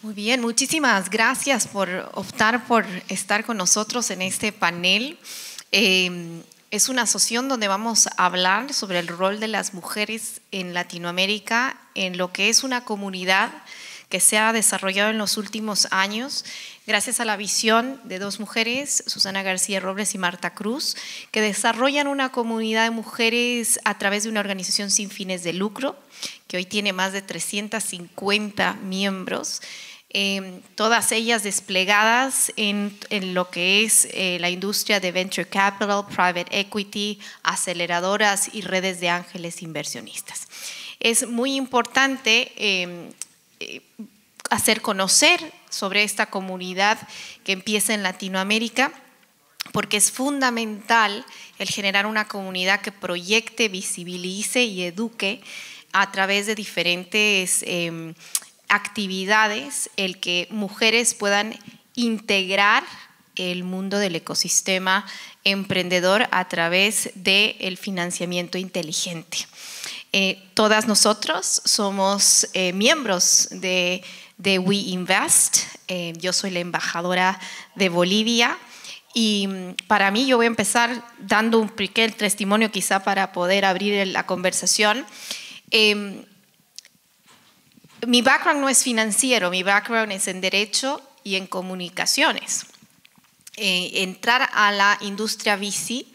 Muy bien, muchísimas gracias por optar por estar con nosotros en este panel. Es una sesión donde vamos a hablar sobre el rol de las mujeres en Latinoamérica, en lo que es una comunidad que se ha desarrollado en los últimos años, gracias a la visión de dos mujeres, Susana García Robles y Marta Cruz, que desarrollan una comunidad de mujeres a través de una organización sin fines de lucro, que hoy tiene más de 350 miembros, todas ellas desplegadas en lo que es la industria de venture capital, private equity, aceleradoras y redes de ángeles inversionistas. Es muy importante hacer conocer sobre esta comunidad que empieza en Latinoamérica, porque es fundamental el generar una comunidad que proyecte, visibilice y eduque a través de diferentes actividades, el que mujeres puedan integrar el mundo del ecosistema emprendedor a través del financiamiento inteligente. Todas nosotros somos miembros de We Invest. Yo soy la embajadora de Bolivia y para mí, yo voy a empezar dando un pequeño testimonio quizá para poder abrir la conversación. Mi background no es financiero, mi background es en derecho y en comunicaciones. Entrar a la industria VC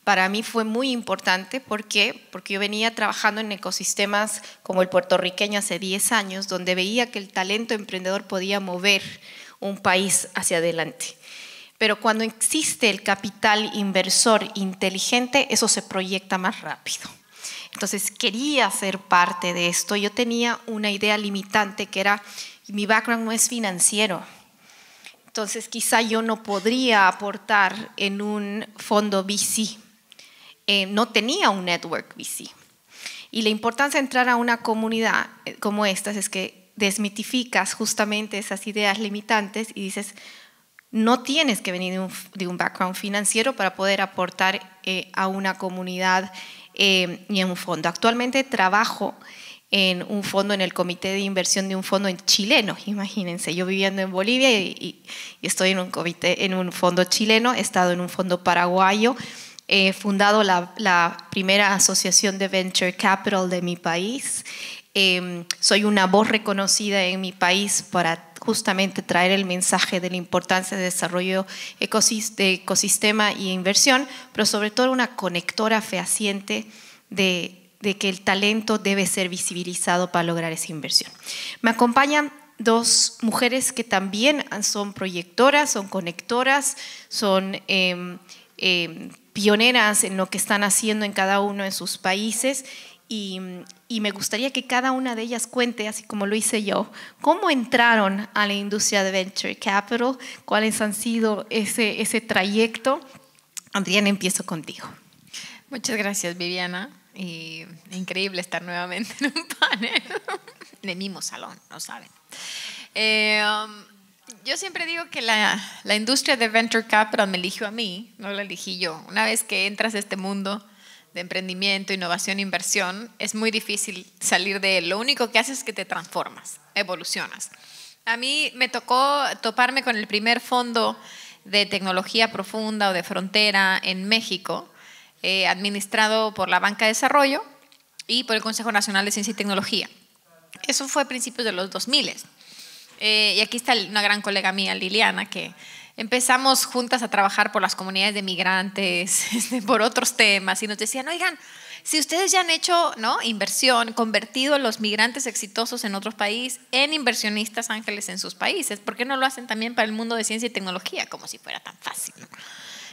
para mí fue muy importante. ¿Por qué? Porque yo venía trabajando en ecosistemas como el puertorriqueño hace 10 años, donde veía que el talento emprendedor podía mover un país hacia adelante. Pero cuando existe el capital inversor inteligente, eso se proyecta más rápido. Entonces quería ser parte de esto. Yo tenía una idea limitante que era, mi background no es financiero. Entonces quizá yo no podría aportar en un fondo VC. No tenía un network VC. Y la importancia de entrar a una comunidad como esta es que desmitificas justamente esas ideas limitantes y dices, no tienes que venir de un background financiero para poder aportar a una comunidad y en un fondo. Actualmente trabajo en un fondo, en el comité de inversión de un fondo chileno. Imagínense, yo viviendo en Bolivia y estoy en un comité, en un fondo chileno, he estado en un fondo paraguayo, he fundado la primera asociación de venture capital de mi país. Soy una voz reconocida en mi país para justamente traer el mensaje de la importancia de desarrollo de ecosistema y inversión, pero sobre todo una conectora fehaciente de que el talento debe ser visibilizado para lograr esa inversión. Me acompañan dos mujeres que también son proyectoras, son conectoras, son pioneras en lo que están haciendo en cada uno de sus países. Y me gustaría que cada una de ellas cuente, así como lo hice yo, cómo entraron a la industria de Venture Capital, cuáles han sido ese trayecto. Adriana, empiezo contigo. Muchas gracias, Viviana. Y increíble estar nuevamente en un panel de mismo salón, ¿no saben? Yo siempre digo que la industria de Venture Capital me eligió a mí, no la elegí yo. Una vez que entras a este mundo de emprendimiento, innovación, inversión, es muy difícil salir de él. Lo único que haces es que te transformas, evolucionas. A mí me tocó toparme con el primer fondo de tecnología profunda o de frontera en México, administrado por la Banca de Desarrollo y por el Consejo Nacional de Ciencia y Tecnología. Eso fue a principios de los 2000. Y aquí está una gran colega mía, Liliana, que empezamos juntas a trabajar por las comunidades de migrantes, por otros temas, y nos decían, oigan, si ustedes ya han hecho, ¿no?, inversión, convertido a los migrantes exitosos en otros países en inversionistas ángeles en sus países, ¿por qué no lo hacen también para el mundo de ciencia y tecnología? Como si fuera tan fácil, ¿no?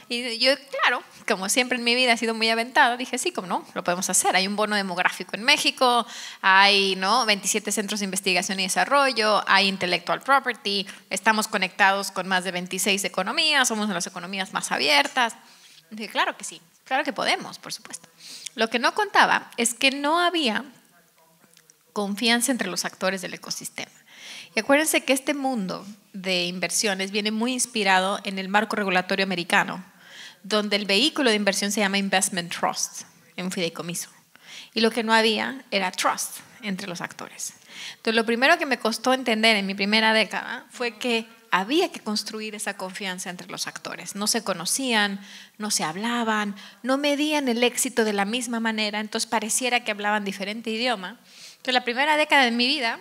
Y yo, claro, como siempre en mi vida he sido muy aventada, dije, sí, como no, lo podemos hacer. Hay un bono demográfico en México, hay, ¿no?, 27 centros de investigación y desarrollo, hay intellectual property, estamos conectados con más de 26 economías, somos de las economías más abiertas. Dije, claro que sí, claro que podemos, por supuesto. Lo que no contaba es que no había confianza entre los actores del ecosistema. Y acuérdense que este mundo de inversiones viene muy inspirado en el marco regulatorio americano, donde el vehículo de inversión se llama Investment Trust, un fideicomiso. y lo que no había era trust entre los actores. Entonces, lo primero que me costó entender en mi primera década fue que había que construir esa confianza entre los actores. No se conocían, no se hablaban, no medían el éxito de la misma manera, entonces pareciera que hablaban diferente idioma. Entonces, la primera década de mi vida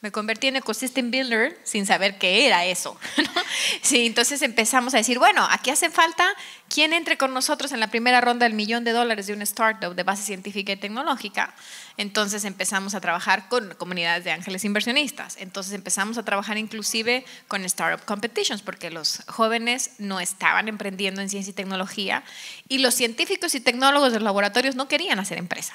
me convertí en ecosystem builder sin saber qué era eso, ¿no? Sí, entonces empezamos a decir, bueno, aquí hace falta quien entre con nosotros en la primera ronda del $1.000.000 de una startup de base científica y tecnológica. Entonces empezamos a trabajar con comunidades de ángeles inversionistas. Entonces empezamos a trabajar inclusive con startup competitions, porque los jóvenes no estaban emprendiendo en ciencia y tecnología y los científicos y tecnólogos de los laboratorios no querían hacer empresa.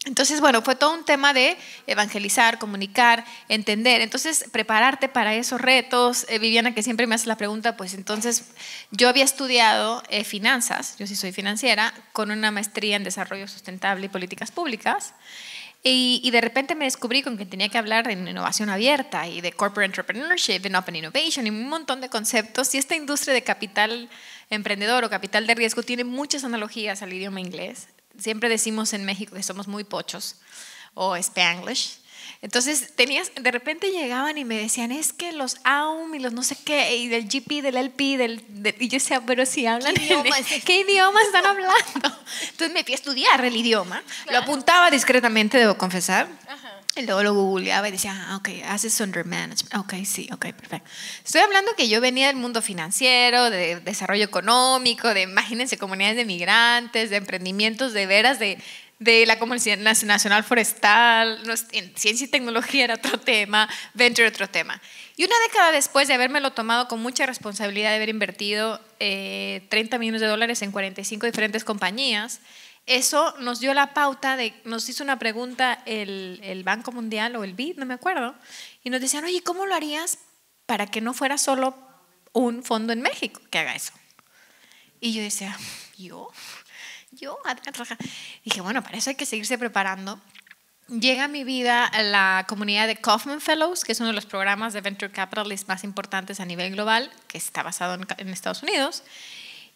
Entonces, bueno, fue todo un tema de evangelizar, comunicar, entender. Entonces, prepararte para esos retos. Viviana, que siempre me hace la pregunta, pues entonces yo había estudiado finanzas, yo sí soy financiera, con una maestría en desarrollo sustentable y políticas públicas. Y de repente me descubrí con que tenía que hablar de innovación abierta y de corporate entrepreneurship, and open innovation y un montón de conceptos. Y esta industria de capital emprendedor o capital de riesgo tiene muchas analogías al idioma inglés. Siempre decimos en México que somos muy pochos o Spanglish. Entonces de repente llegaban y me decían, es que los AUM y los no sé qué, y del GP, del LP, y yo decía, pero si hablan ¿qué idioma están hablando? Entonces me fui a estudiar el idioma, claro. Lo apuntaba discretamente, debo confesar. Ajá. Y luego lo googleaba y decía, ok, haces under management. Ok, sí, ok, perfecto. Estoy hablando que yo venía del mundo financiero, de desarrollo económico, de, imagínense, comunidades de migrantes, de emprendimientos de veras, de la Comunidad Nacional Forestal, en ciencia y tecnología era otro tema, venture otro tema. Y una década después de habérmelo tomado con mucha responsabilidad de haber invertido $30 millones en 45 diferentes compañías, eso nos dio la pauta, nos hizo una pregunta el Banco Mundial o el BID, no me acuerdo, y nos decían, oye, ¿cómo lo harías para que no fuera solo un fondo en México que haga eso? Y yo decía, ¿yo? Dije, bueno, para eso hay que seguirse preparando. Llega a mi vida la comunidad de Kaufman Fellows, que es uno de los programas de Venture Capitalist más importantes a nivel global, que está basado en Estados Unidos,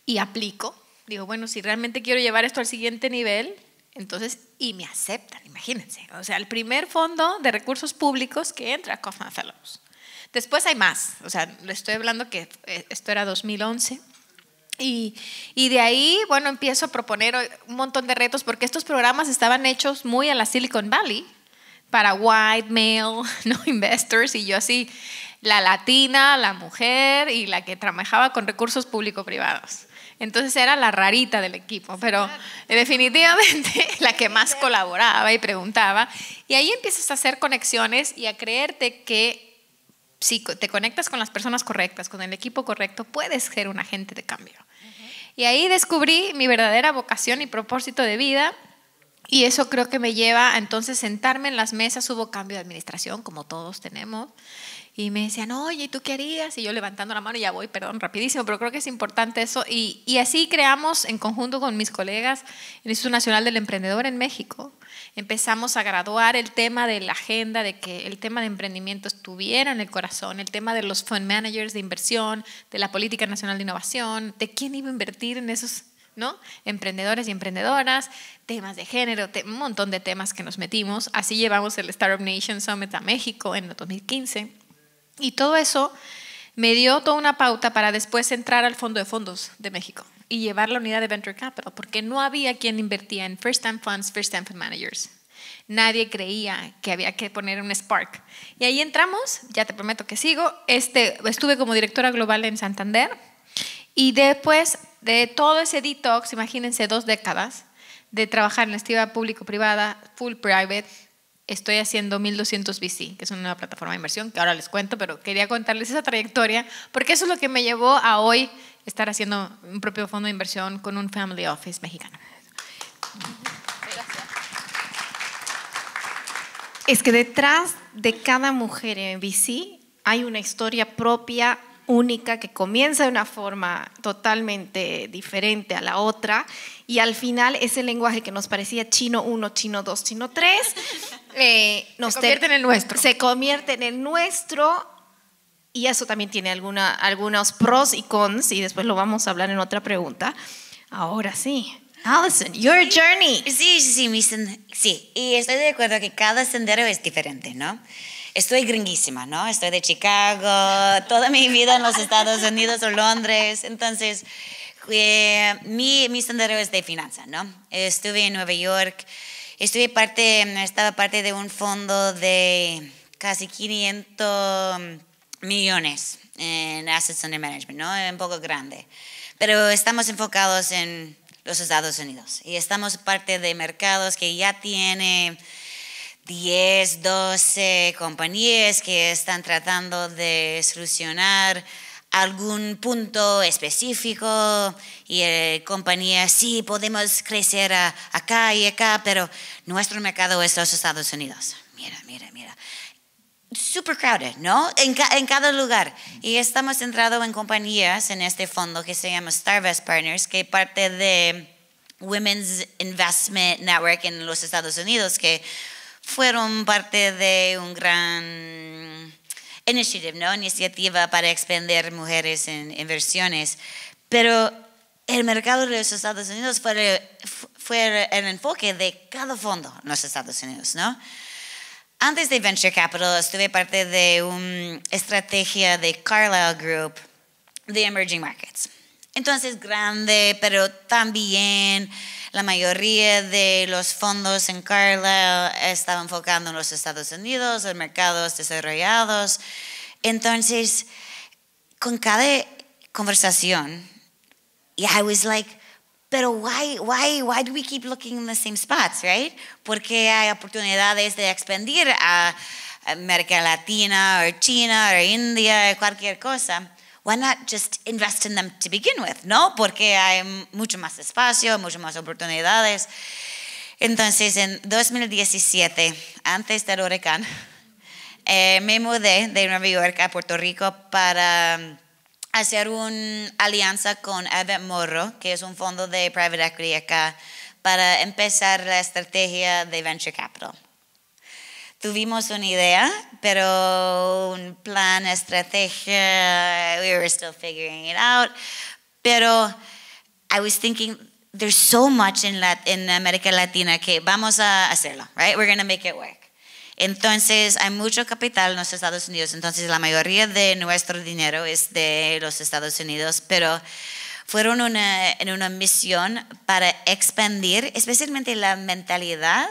y aplico. Digo, bueno, si realmente quiero llevar esto al siguiente nivel, entonces, y me aceptan, imagínense. O sea, el primer fondo de recursos públicos que entra a Kaufman Fellows. Después hay más, o sea, le estoy hablando que esto era 2011. Y de ahí, bueno, empiezo a proponer un montón de retos porque estos programas estaban hechos muy a la Silicon Valley para white male, no investors, y yo así, la latina, la mujer y la que trabajaba con recursos público-privados. Entonces era la rarita del equipo, pero definitivamente la que más colaboraba y preguntaba. Y ahí empiezas a hacer conexiones y a creerte que si te conectas con las personas correctas, con el equipo correcto, puedes ser un agente de cambio. Y ahí descubrí mi verdadera vocación y propósito de vida. Y eso creo que me lleva a entonces sentarme en las mesas. Hubo cambio de administración, como todos tenemos. Y me decían, oye, ¿tú qué harías? Y yo levantando la mano, ya voy, perdón, rapidísimo, pero creo que es importante eso. Y así creamos, en conjunto con mis colegas, el Instituto Nacional del Emprendedor en México. Empezamos a graduar el tema de la agenda, de que el tema de emprendimiento estuviera en el corazón, el tema de los fund managers de inversión, de la Política Nacional de Innovación, de quién iba a invertir en esos, ¿no?, emprendedores y emprendedoras, temas de género, un montón de temas que nos metimos. Así llevamos el Startup Nation Summit a México en el 2015. Y todo eso me dio toda una pauta para después entrar al Fondo de Fondos de México y llevar la unidad de Venture Capital, porque no había quien invertía en First Time Funds, First Time Fund Managers. Nadie creía que había que poner un Spark. Y ahí entramos, ya te prometo que sigo. Estuve como directora global en Santander y después de todo ese detox, imagínense 2 décadas de trabajar en la actividad público-privada, full private. Estoy haciendo 1200 VC, que es una plataforma de inversión que ahora les cuento, pero quería contarles esa trayectoria porque eso es lo que me llevó a hoy estar haciendo un propio fondo de inversión con un family office mexicano. Gracias. Es que detrás de cada mujer en VC hay una historia propia, única, que comienza de una forma totalmente diferente a la otra y al final ese lenguaje que nos parecía chino 1, chino 2, chino 3 se convierte en el nuestro. Se convierte en el nuestro y eso también tiene algunos pros y cons y después lo vamos a hablar en otra pregunta. Ahora sí, Allison, your journey. Sí, y estoy de acuerdo que cada sendero es diferente, ¿no? Estoy gringuísima, ¿no? Estoy de Chicago, toda mi vida en los Estados Unidos o Londres, entonces mi sendero es de finanzas, ¿no? Estuve en Nueva York, estaba parte de un fondo de casi 500 millones en Assets Under Management, ¿no? Un poco grande, pero estamos enfocados en los Estados Unidos y estamos parte de mercados que ya tiene 10, 12 compañías que están tratando de solucionar algún punto específico y compañías, sí, podemos crecer acá y acá, pero nuestro mercado es los Estados Unidos. Mira. Super crowded, ¿no? En cada lugar. Y estamos centrados en compañías en este fondo que se llama Starvest Partners, que es parte de Women's Investment Network en los Estados Unidos, que fueron parte de un gran iniciativa para expandir mujeres en inversiones. Pero el mercado de los Estados Unidos fue el enfoque de cada fondo en los Estados Unidos, ¿no? Antes de Venture Capital estuve parte de una estrategia de Carlyle Group de Emerging Markets. Entonces grande, pero también la mayoría de los fondos en Carlyle estaban enfocando en los Estados Unidos, en mercados desarrollados. Entonces, con cada conversación, I was like, pero why do we keep looking in the same spots, right? Porque hay oportunidades de expandir a América Latina o China o India, cualquier cosa. Why not just invest in them to begin with, ¿no? Porque hay mucho más espacio, mucho más oportunidades. Entonces, en 2017, antes del huracán, me mudé de Nueva York a Puerto Rico para hacer una alianza con Event Morro, que es un fondo de private equity acá, para empezar la estrategia de Venture Capital. Tuvimos una idea, pero un plan, estrategia, we were still figuring it out. Pero I was thinking, there's so much in América Latina que vamos a hacerlo, right? We're going to make it work. Entonces, hay mucho capital en los Estados Unidos, entonces la mayoría de nuestro dinero es de los Estados Unidos, pero fueron en una misión para expandir especialmente la mentalidad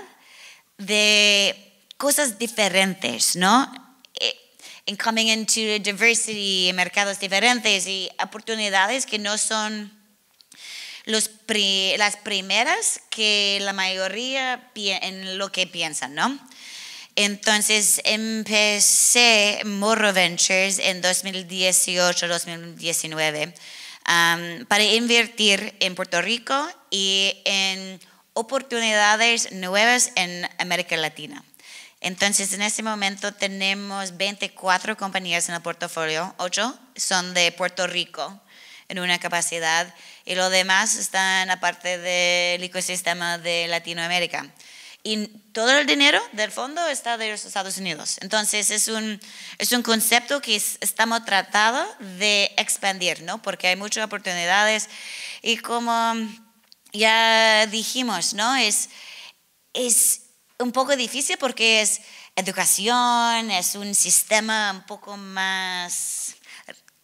de cosas diferentes, ¿no? En coming into diversity, mercados diferentes y oportunidades que no son las primeras que la mayoría en lo que piensan, ¿no? Entonces empecé Morro Ventures en 2018-2019 para invertir en Puerto Rico y en oportunidades nuevas en América Latina. Entonces en este momento tenemos 24 compañías en el portafolio, 8 son de Puerto Rico en una capacidad y los demás están aparte del ecosistema de Latinoamérica. Y todo el dinero del fondo está de los Estados Unidos. Entonces es un concepto que estamos tratando de expandir, ¿no? Porque hay muchas oportunidades y como ya dijimos, ¿no? Es un poco difícil porque es educación, es un sistema un poco más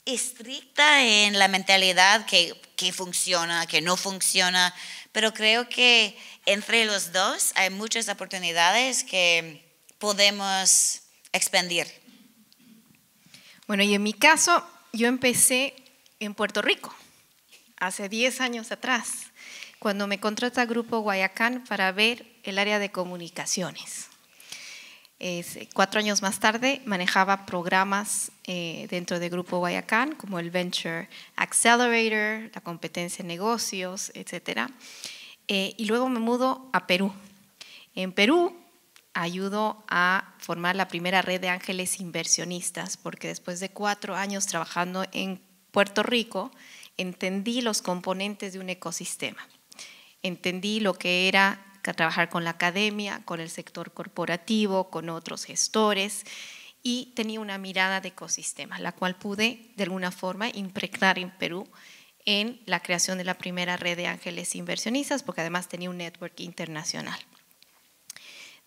estricta en la mentalidad que funciona, que no funciona, pero creo que entre los dos hay muchas oportunidades que podemos expandir. Bueno, y en mi caso, yo empecé en Puerto Rico, hace 10 años atrás, cuando me contrata Grupo Guayacán para ver el área de comunicaciones. 4 años más tarde manejaba programas dentro de Grupo Guayacán, como el Venture Accelerator, la competencia en negocios, etc. Y luego me mudo a Perú. En Perú ayudo a formar la primera red de ángeles inversionistas, porque después de 4 años trabajando en Puerto Rico, entendí los componentes de un ecosistema. Entendí lo que era trabajar con la academia, con el sector corporativo, con otros gestores, y tenía una mirada de ecosistema, la cual pude de alguna forma impregnar en Perú en la creación de la primera red de ángeles inversionistas, porque además tenía un network internacional.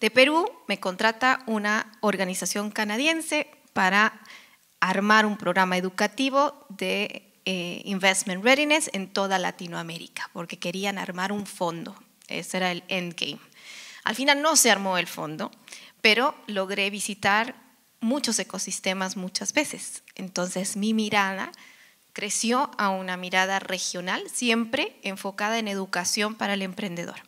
De Perú me contrata una organización canadiense para armar un programa educativo de Investment Readiness en toda Latinoamérica, porque querían armar un fondo. Ese era el endgame. Al final no se armó el fondo, pero logré visitar muchos ecosistemas muchas veces. Entonces mi mirada creció a una mirada regional, siempre enfocada en educación para el emprendedor.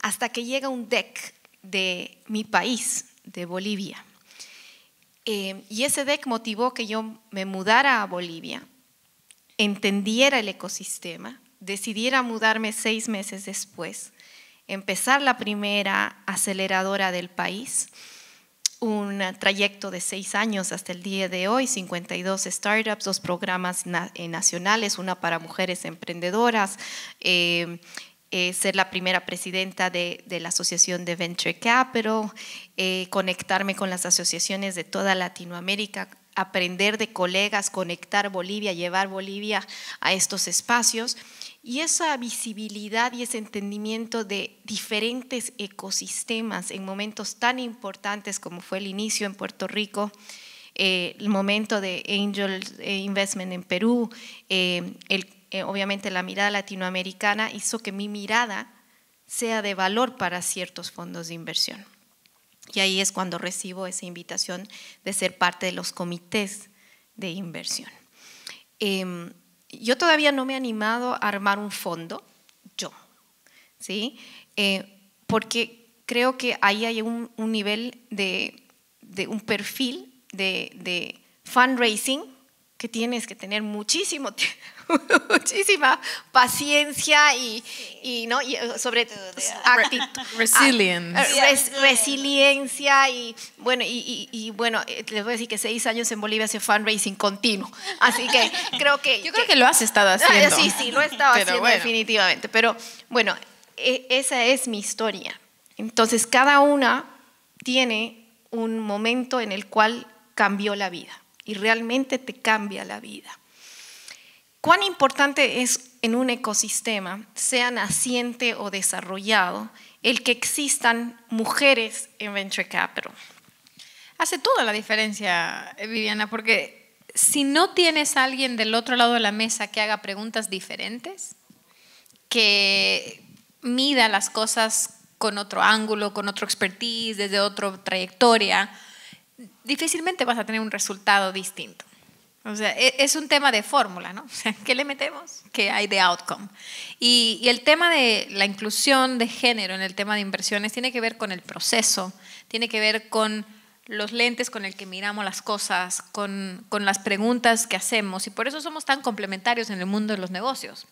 Hasta que llega un DEC de mi país, de Bolivia. Y ese DEC motivó que yo me mudara a Bolivia, entendiera el ecosistema, decidiera mudarme 6 meses después, empezar la primera aceleradora del país, un trayecto de 6 años hasta el día de hoy, 52 startups, 2 programas nacionales, una para mujeres emprendedoras, ser la primera presidenta de la Asociación de Venture Capital, conectarme con las asociaciones de toda Latinoamérica, aprender de colegas, conectar Bolivia, llevar Bolivia a estos espacios. Y esa visibilidad y ese entendimiento de diferentes ecosistemas en momentos tan importantes como fue el inicio en Puerto Rico, el momento de Angel Investment en Perú, obviamente la mirada latinoamericana hizo que mi mirada sea de valor para ciertos fondos de inversión. Y ahí es cuando recibo esa invitación de ser parte de los comités de inversión. Yo todavía no me he animado a armar un fondo, ¿sí? Porque creo que ahí hay un nivel de un perfil de fundraising que tienes que tener muchísima paciencia y ¿no? Y sobre resiliencia y bueno, les voy a decir que 6 años en Bolivia hace fundraising continuo, así que creo que yo creo que lo has estado haciendo. Sí, lo he estado haciendo definitivamente, pero bueno, esa es mi historia. Entonces cada una tiene un momento en el cual cambió la vida y realmente te cambia la vida. ¿Cuán importante es en un ecosistema, sea naciente o desarrollado, el que existan mujeres en Venture Capital? Hace toda la diferencia, Viviana, porque si no tienes a alguien del otro lado de la mesa que haga preguntas diferentes, que mida las cosas con otro ángulo, con otro expertise, desde otra trayectoria, difícilmente vas a tener un resultado distinto. O sea, es un tema de fórmula, ¿no? O sea, ¿qué le metemos? ¿Qué hay de outcome? Y el tema de la inclusión de género en el tema de inversiones tiene que ver con el proceso, tiene que ver con los lentes con el que miramos las cosas, con las preguntas que hacemos, y por eso somos tan complementarios en el mundo de los negocios.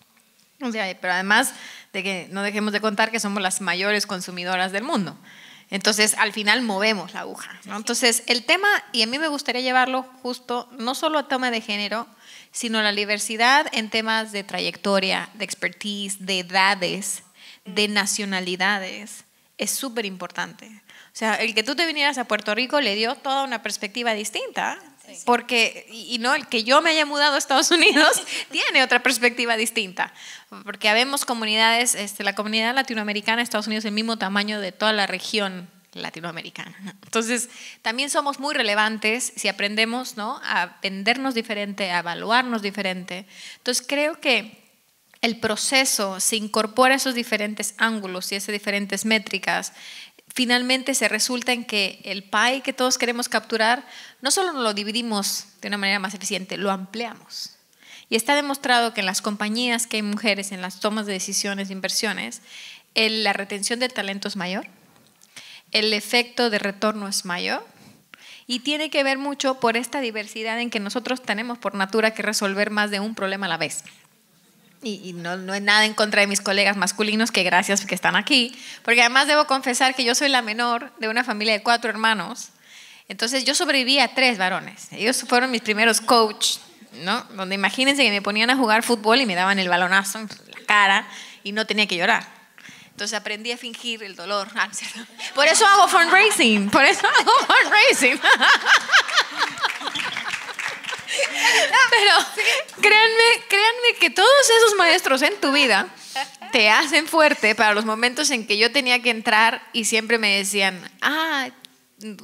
O sea, pero además de que no dejemos de contar que somos las mayores consumidoras del mundo. Entonces, al final movemos la aguja, ¿no? Entonces, el tema, y a mí me gustaría llevarlo justo, no solo a tema de género, sino la diversidad en temas de trayectoria, de expertise, de edades, de nacionalidades, es súper importante. O sea, el que tú te vinieras a Puerto Rico le dio toda una perspectiva distinta, porque, y no el que yo me haya mudado a Estados Unidos tiene otra perspectiva distinta, porque habemos comunidades, la comunidad latinoamericana de Estados Unidos es el mismo tamaño de toda la región latinoamericana. Entonces, también somos muy relevantes si aprendemos, ¿no?, a vendernos diferente, a evaluarnos diferente. Entonces, creo que el proceso se incorpora esos diferentes ángulos y esas diferentes métricas. Finalmente se resulta en que el pie que todos queremos capturar, no solo lo dividimos de una manera más eficiente, lo ampliamos. Y está demostrado que en las compañías que hay mujeres en las tomas de decisiones de inversiones, la retención de talento es mayor, el efecto de retorno es mayor, y tiene que ver mucho por esta diversidad en que nosotros tenemos por natura que resolver más de un problema a la vez. Y no es nada en contra de mis colegas masculinos, que gracias que están aquí, porque además debo confesar que yo soy la menor de una familia de 4 hermanos, entonces yo sobreviví a 3 varones. Ellos fueron mis primeros coach, ¿no? Donde imagínense que me ponían a jugar fútbol y me daban el balonazo en la cara y no tenía que llorar. Entonces aprendí a fingir el dolor. Por eso hago fundraising, Pero créanme que todos esos maestros en tu vida te hacen fuerte para los momentos en que yo tenía que entrar y siempre me decían,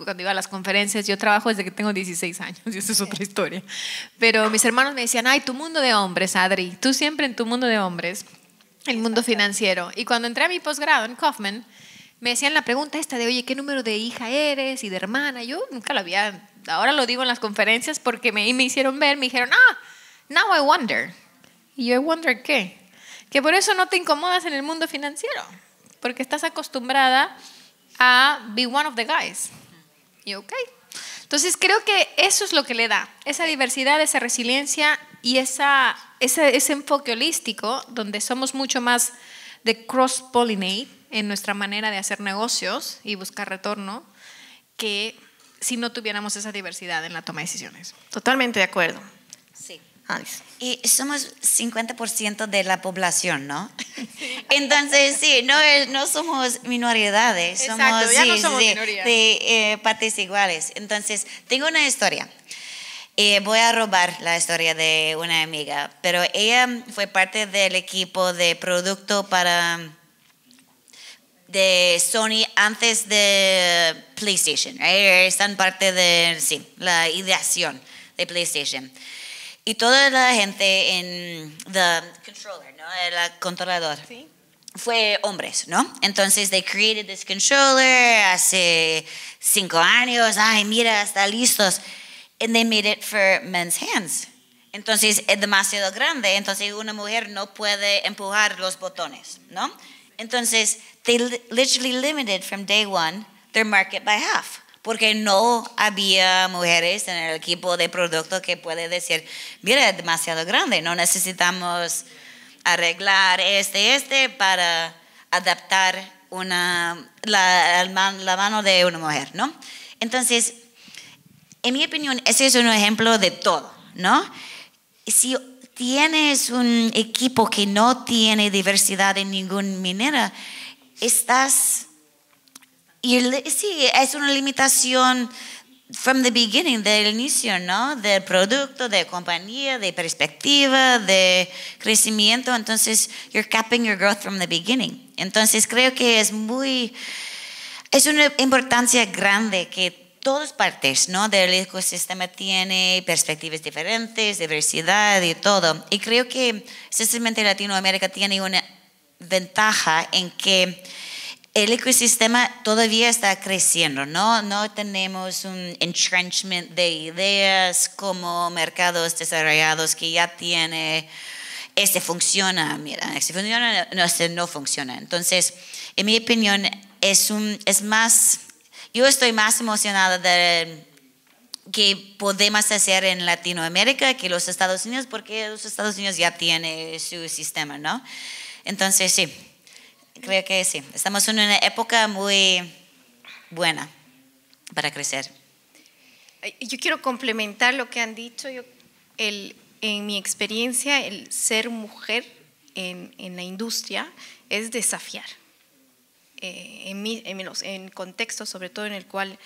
cuando iba a las conferencias, yo trabajo desde que tengo 16 años y esa es otra historia. Pero mis hermanos me decían, tu mundo de hombres, Adri, tú siempre en tu mundo de hombres, el mundo financiero. Y cuando entré a mi posgrado en Kaufman, me hacían la pregunta esta de, oye, ¿qué número de hija eres y de hermana? Yo nunca lo había, ahora lo digo en las conferencias porque me hicieron ver, me dijeron, now I wonder. Y yo, ¿I wonder qué? Que por eso no te incomodas en el mundo financiero, porque estás acostumbrada a be one of the guys. Y ok. Entonces creo que eso es lo que le da, esa diversidad, esa resiliencia y ese enfoque holístico, donde somos mucho más de cross-pollinate en nuestra manera de hacer negocios y buscar retorno, que si no tuviéramos esa diversidad en la toma de decisiones. Totalmente de acuerdo. Sí. Alice. Y somos 50% de la población, ¿no? Entonces, sí, no somos minoridades. Exacto, ya no somos minoría. De partes iguales. Entonces, tengo una historia. Voy a robar la historia de una amiga, pero ella fue parte del equipo de producto de Sony antes de PlayStation. Están parte de, la ideación de PlayStation. Y toda la gente en the controller, ¿no? El controlador, ¿Sí? fue hombres, ¿no? Entonces, they created this controller hace 5 años. Mira, está listos. And they made it for men's hands. Entonces, es demasiado grande. Entonces, una mujer no puede empujar los botones, ¿no? Entonces, they literally limited from day one their market by half. Porque no había mujeres en el equipo de producto que puede decir, mira, es demasiado grande, no necesitamos arreglar este para adaptar la mano de una mujer, ¿no? Entonces, en mi opinión, ese es un ejemplo de todo, ¿no? Si tienes un equipo que no tiene diversidad en ninguna manera, sí, es una limitación from the beginning, del inicio, ¿no? Del producto, de compañía, de perspectiva, de crecimiento. Entonces, you're capping your growth from the beginning. Entonces, creo que es una importancia grande que todas partes, ¿no? Del ecosistema tiene perspectivas diferentes, diversidad y todo. Y creo que, especialmente Latinoamérica, tiene una ventaja en que el ecosistema todavía está creciendo, ¿no? No tenemos un entrenchment de ideas como mercados desarrollados que ya tiene, funciona, mira, funciona, no funciona. Entonces, en mi opinión, yo estoy más emocionada de que podemos hacer en Latinoamérica que los Estados Unidos, porque los Estados Unidos ya tiene su sistema, ¿no? Entonces, sí. Creo que sí, estamos en una época muy buena para crecer. Yo quiero complementar lo que han dicho. En mi experiencia, el ser mujer en la industria es desafiar. En contexto, sobre todo en el cual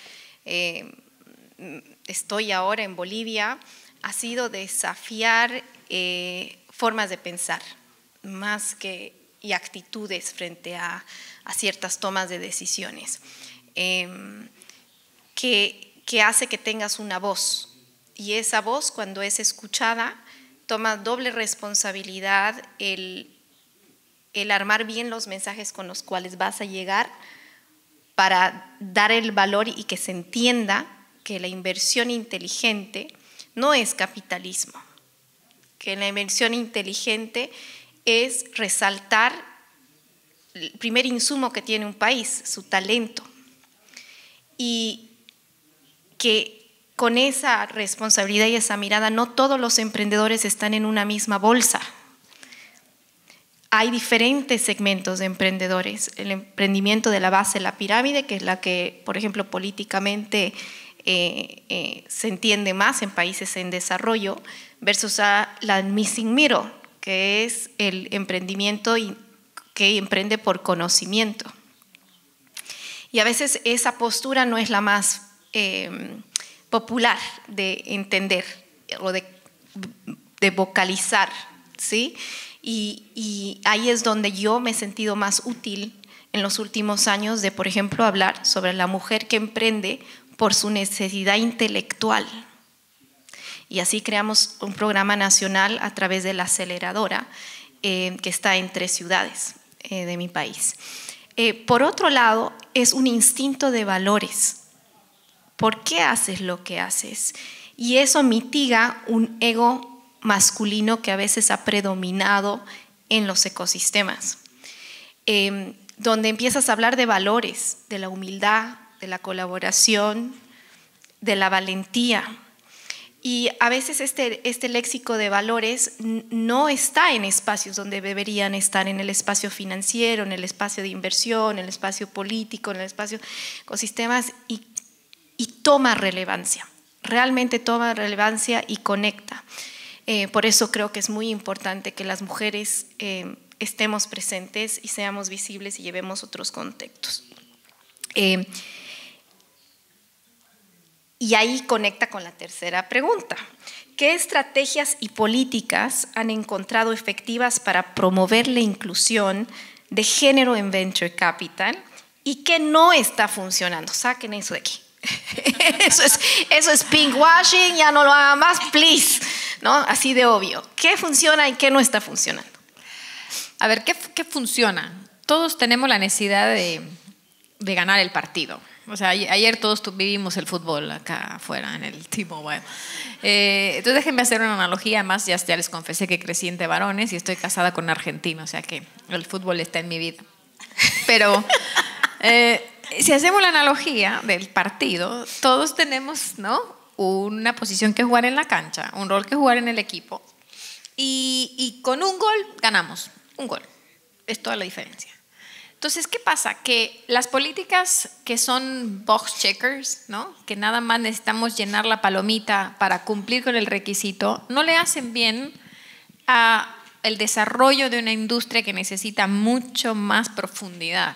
estoy ahora en Bolivia, ha sido desafiar formas de pensar, más que y actitudes frente a ciertas tomas de decisiones, que hace que tengas una voz, y esa voz, cuando es escuchada, toma doble responsabilidad el armar bien los mensajes con los cuales vas a llegar para dar el valor y que se entienda que la inversión inteligente no es capitalismo, que la inversión inteligente es resaltar el primer insumo que tiene un país, su talento, y que con esa responsabilidad y esa mirada no todos los emprendedores están en una misma bolsa. Hay diferentes segmentos de emprendedores. El emprendimiento de la base de la pirámide, que es la que, por ejemplo, políticamente se entiende más en países en desarrollo, versus a la missing middle, que es el emprendimiento que emprende por conocimiento. Y a veces esa postura no es la más popular de entender o de de vocalizar, ¿sí? Y ahí es donde yo me he sentido más útil en los últimos años de, por ejemplo, hablar sobre la mujer que emprende por su necesidad intelectual. Y así creamos un programa nacional a través de la aceleradora que está en 3 ciudades de mi país. Por otro lado, es un instinto de valores. ¿Por qué haces lo que haces? Y eso mitiga un ego masculino que a veces ha predominado en los ecosistemas. Donde empiezas a hablar de valores, de la humildad, de la colaboración, de la valentía. Y a veces este léxico de valores no está en espacios donde deberían estar, en el espacio financiero, en el espacio de inversión, en el espacio político, en el espacio de ecosistemas, y toma relevancia, realmente toma relevancia y conecta. Por eso creo que es muy importante que las mujeres estemos presentes y seamos visibles y llevemos otros contextos. Y ahí conecta con la tercera pregunta. ¿Qué estrategias y políticas han encontrado efectivas para promover la inclusión de género en Venture Capital y qué no está funcionando? Saquen eso de aquí. Eso es pinkwashing, ya no lo hagan más, please, ¿no? Así de obvio. ¿Qué funciona y qué no está funcionando? A ver, ¿qué funciona? Todos tenemos la necesidad de ganar el partido. O sea, ayer todos vivimos el fútbol acá afuera en el T-Mobile. Entonces déjenme hacer una analogía. Además ya les confesé que crecí entre varones y estoy casada con un argentino, o sea que el fútbol está en mi vida. Pero si hacemos la analogía del partido, todos tenemos, ¿no?, una posición que jugar en la cancha, un rol que jugar en el equipo, y con un gol ganamos, un gol. Es toda la diferencia. Entonces, ¿qué pasa? Que las políticas que son box checkers, ¿no?, que nada más necesitamos llenar la palomita para cumplir con el requisito, no le hacen bien al desarrollo de una industria que necesita mucho más profundidad,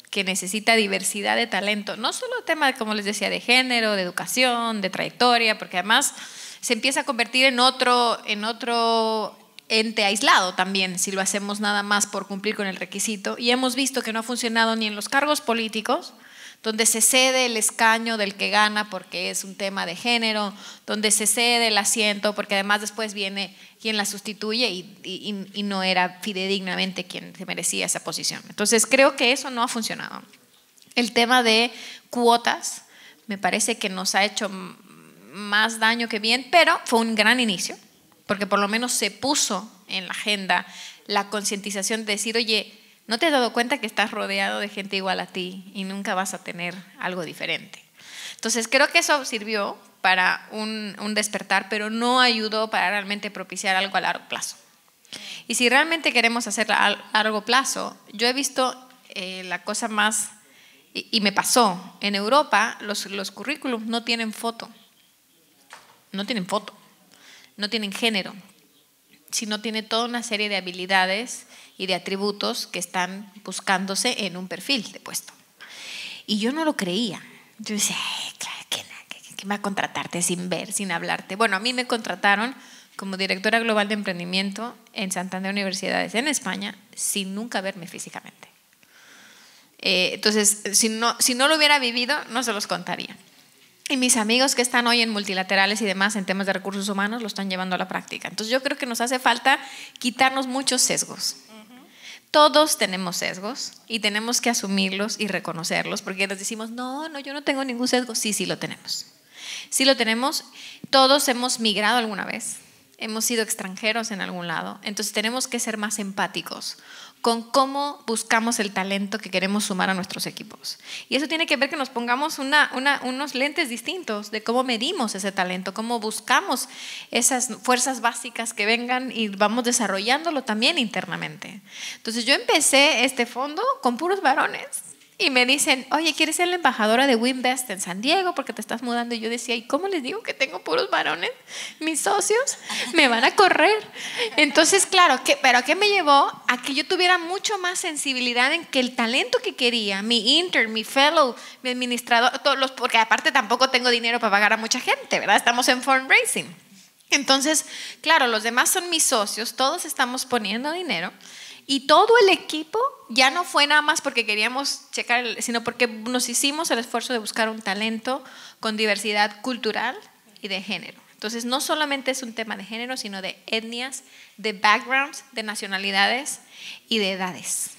que necesita diversidad de talento, no solo tema, como les decía, de género, de educación, de trayectoria, porque además se empieza a convertir en otro ente aislado también, si lo hacemos nada más por cumplir con el requisito. Y hemos visto que no ha funcionado ni en los cargos políticos, donde se cede el escaño del que gana porque es un tema de género, donde se cede el asiento porque además después viene quien la sustituye y no era fidedignamente quien se merecía esa posición. Entonces creo que eso no ha funcionado. El tema de cuotas me parece que nos ha hecho más daño que bien, pero fue un gran inicio, porque por lo menos se puso en la agenda la concientización de decir, oye, ¿no te has dado cuenta que estás rodeado de gente igual a ti y nunca vas a tener algo diferente? Entonces creo que eso sirvió para un despertar, pero no ayudó para realmente propiciar algo a largo plazo. Y si realmente queremos hacerlo a largo plazo, yo he visto la cosa más, y me pasó, en Europa los currículums no tienen foto, no tienen género, sino tiene toda una serie de habilidades y de atributos que están buscándose en un perfil de puesto. Y yo no lo creía. Yo decía, claro, ¿qué me va a contratarte sin ver, sin hablarte? Bueno, a mí me contrataron como directora global de emprendimiento en Santander Universidades en España sin nunca verme físicamente. Entonces, si no lo hubiera vivido, no se los contaría. Y mis amigos que están hoy en multilaterales y demás en temas de recursos humanos lo están llevando a la práctica. Entonces yo creo que nos hace falta quitarnos muchos sesgos. Todos tenemos sesgos y tenemos que asumirlos y reconocerlos, porque nos decimos, no, yo no tengo ningún sesgo. Sí lo tenemos. Sí lo tenemos. Todos hemos migrado alguna vez, hemos sido extranjeros en algún lado. Entonces tenemos que ser más empáticos con cómo buscamos el talento que queremos sumar a nuestros equipos. Y eso tiene que ver que nos pongamos unos lentes distintos de cómo medimos ese talento, cómo buscamos esas fuerzas básicas que vengan y vamos desarrollándolo también internamente. Entonces yo empecé este fondo con puros varones y me dicen, oye, ¿quieres ser la embajadora de Winvest en San Diego porque te estás mudando? Y yo decía, ¿y cómo les digo que tengo puros varones? Mis socios me van a correr. Entonces, claro, ¿pero qué me llevó? A que yo tuviera mucho más sensibilidad en que el talento que quería, mi intern, mi fellow, mi administrador, porque aparte tampoco tengo dinero para pagar a mucha gente, ¿verdad? Estamos en fundraising. Entonces, claro, los demás son mis socios, todos estamos poniendo dinero y todo el equipo ya no fue nada más porque queríamos checar, sino porque nos hicimos el esfuerzo de buscar un talento con diversidad cultural y de género. Entonces, no solamente es un tema de género, sino de etnias, de backgrounds, de nacionalidades y de edades.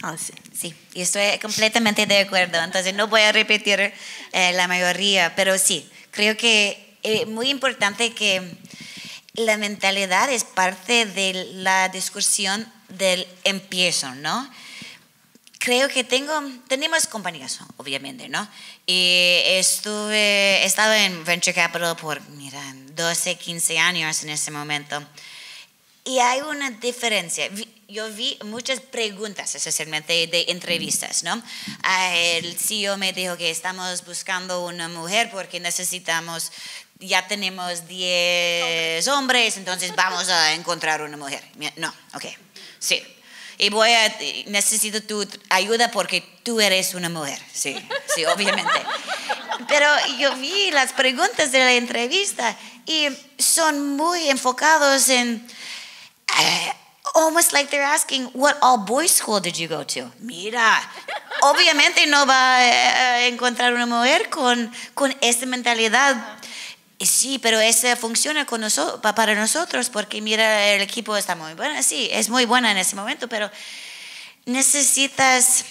Oh, sí, y estoy completamente de acuerdo. Entonces, no voy a repetir la mayoría, pero sí, creo que es muy importante que la mentalidad es parte de la discusión del empiezo, ¿no? Creo que tenemos compañías, obviamente, ¿no? Y estaba en Venture Capital por, 12, 15 años en ese momento. Y hay una diferencia. Yo vi muchas preguntas, especialmente de entrevistas, ¿no? El CEO me dijo que estamos buscando una mujer porque ya tenemos 10 hombres, entonces vamos a encontrar una mujer. No, ok, sí. Y necesito tu ayuda porque tú eres una mujer. Sí, obviamente. Pero yo vi las preguntas de la entrevista y son muy enfocados en, almost like they're asking, what all boys school did you go to? Mira, obviamente no va a encontrar una mujer con esta mentalidad. Sí, pero esa funciona para nosotros porque mira, el equipo está muy bueno. Sí, es muy buena en ese momento, pero necesitas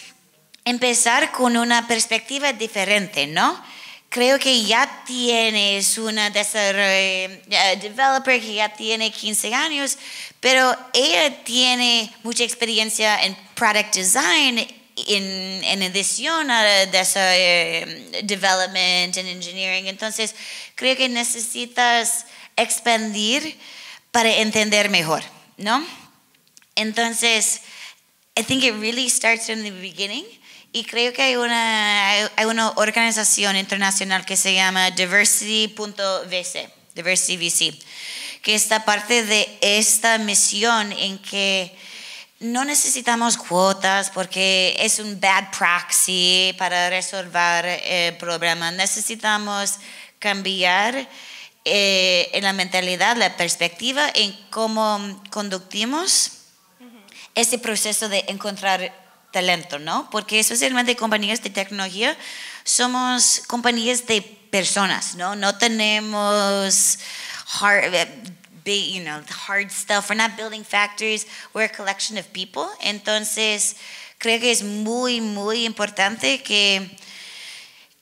empezar con una perspectiva diferente, ¿no? Creo que ya tienes una developer que ya tiene 15 años, pero ella tiene mucha experiencia en product design, en adición a development and engineering. Entonces, creo que necesitas expandir para entender mejor, ¿no? Entonces, I think it really starts in the beginning. Y creo que hay una organización internacional que se llama Diversity.vc, Diversity VC, que está parte de esta misión en que no necesitamos cuotas porque es un bad proxy para resolver el problema. Necesitamos cambiar en la mentalidad, la perspectiva en cómo conducimos este proceso de encontrar talento, ¿no? Porque especialmente compañías de tecnología somos compañías de personas, ¿no? No tenemos hard stuff. We're not building factories. We're a collection of people. Entonces, creo que es muy, muy importante que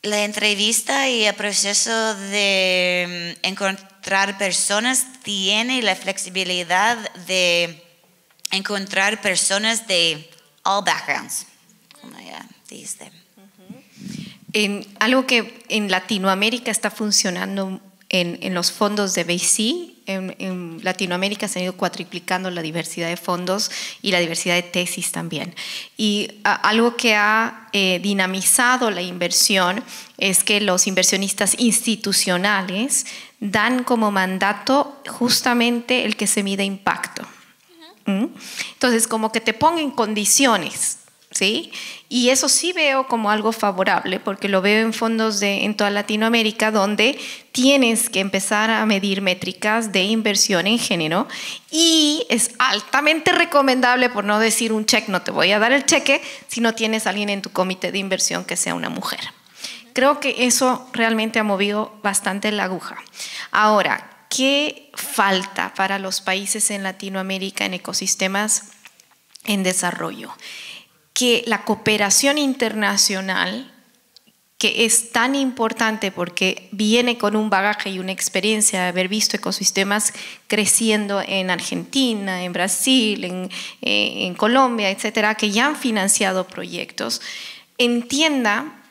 la entrevista y el proceso de encontrar personas tiene la flexibilidad de encontrar personas de all backgrounds, como ya dijiste. Algo que en Latinoamérica está funcionando en los fondos de VC, en Latinoamérica se ha ido cuatriplicando la diversidad de fondos y la diversidad de tesis también. Y algo que ha dinamizado la inversión es que los inversionistas institucionales dan como mandato justamente el que se mide impacto. Entonces, como que te pongan condiciones, ¿sí? Y eso sí veo como algo favorable, porque lo veo en fondos en toda Latinoamérica, donde tienes que empezar a medir métricas de inversión en género, y es altamente recomendable, por no decir un cheque, no te voy a dar el cheque, si no tienes a alguien en tu comité de inversión que sea una mujer. Creo que eso realmente ha movido bastante la aguja. Ahora, ¿qué falta para los países en Latinoamérica en ecosistemas en desarrollo? Que la cooperación internacional, que es tan importante porque viene con un bagaje y una experiencia de haber visto ecosistemas creciendo en Argentina, en Brasil, en Colombia, etcétera, que ya han financiado proyectos, entienda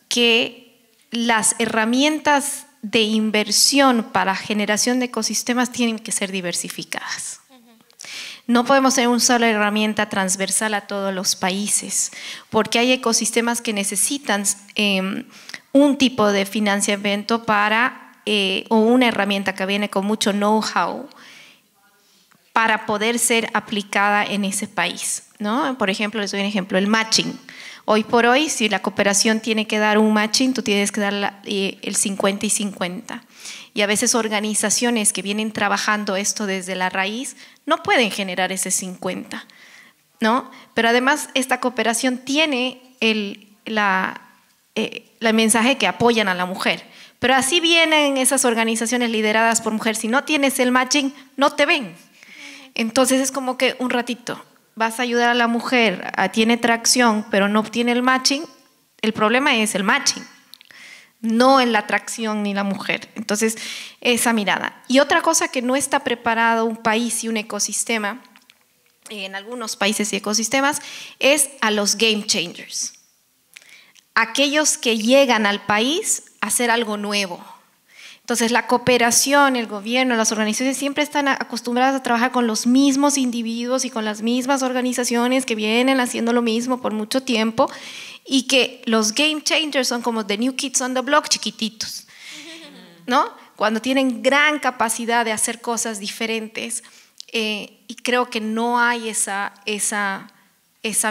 que las herramientas de inversión para generación de ecosistemas tienen que ser diversificadas. No podemos tener una sola herramienta transversal a todos los países, porque hay ecosistemas que necesitan un tipo de financiamiento o una herramienta que viene con mucho know-how para poder ser aplicada en ese país, ¿no? Por ejemplo, les doy un ejemplo, el matching. Hoy por hoy, si la cooperación tiene que dar un matching, tú tienes que dar el 50 y 50. Y a veces organizaciones que vienen trabajando esto desde la raíz no pueden generar ese 50, ¿no? Pero además esta cooperación tiene el mensaje que apoyan a la mujer. Pero así vienen esas organizaciones lideradas por mujeres. Si no tienes el matching, no te ven. Entonces es como que un ratito vas a ayudar a la mujer, tiene tracción, pero no obtiene el matching. El problema es el matching, no en la atracción ni la mujer. Entonces, esa mirada. Y otra cosa que no está preparado un país y un ecosistema, en algunos países y ecosistemas, es a los game changers. Aquellos que llegan al país a hacer algo nuevo. Entonces, la cooperación, el gobierno, las organizaciones siempre están acostumbradas a trabajar con los mismos individuos y con las mismas organizaciones que vienen haciendo lo mismo por mucho tiempo, y que los game changers son como the new kids on the block, chiquititos, ¿no? Cuando tienen gran capacidad de hacer cosas diferentes, y creo que no hay esa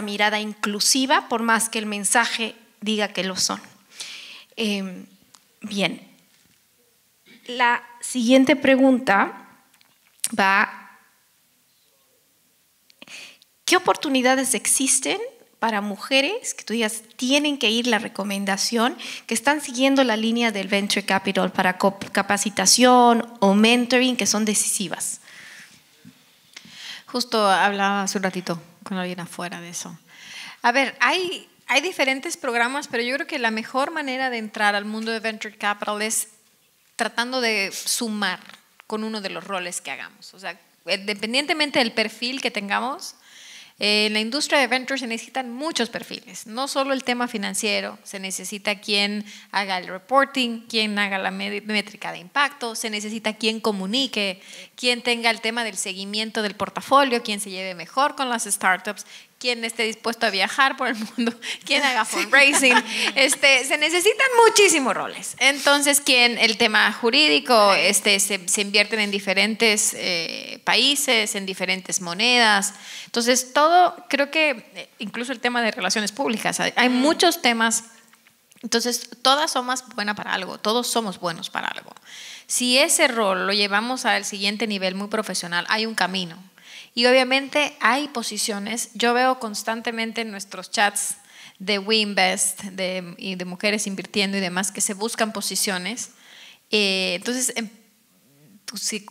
mirada inclusiva, por más que el mensaje diga que lo son. Bien. La siguiente pregunta va: ¿qué oportunidades existen para mujeres que tú digas tienen que ir la recomendación, que están siguiendo la línea del Venture Capital para capacitación o mentoring, que son decisivas? Justo hablaba hace un ratito con alguien afuera de eso. A ver, hay diferentes programas, pero yo creo que la mejor manera de entrar al mundo de Venture Capital es tratando de sumar con uno de los roles que hagamos. O sea, independientemente del perfil que tengamos, en la industria de venture se necesitan muchos perfiles, no solo el tema financiero, se necesita quien haga el reporting, quien haga la métrica de impacto, se necesita quien comunique, quien tenga el tema del seguimiento del portafolio, quien se lleve mejor con las startups, quien esté dispuesto a viajar por el mundo, quien haga fundraising. Se necesitan muchísimos roles. Entonces, el tema jurídico, se invierten en diferentes países, en diferentes monedas. Entonces, todo, creo que incluso el tema de relaciones públicas, hay muchos temas. Entonces, todas somos buenas para algo, todos somos buenos para algo. Si ese rol lo llevamos al siguiente nivel muy profesional, hay un camino. Y obviamente hay posiciones, yo veo constantemente en nuestros chats de WeInvest y de mujeres invirtiendo y demás, que se buscan posiciones. Entonces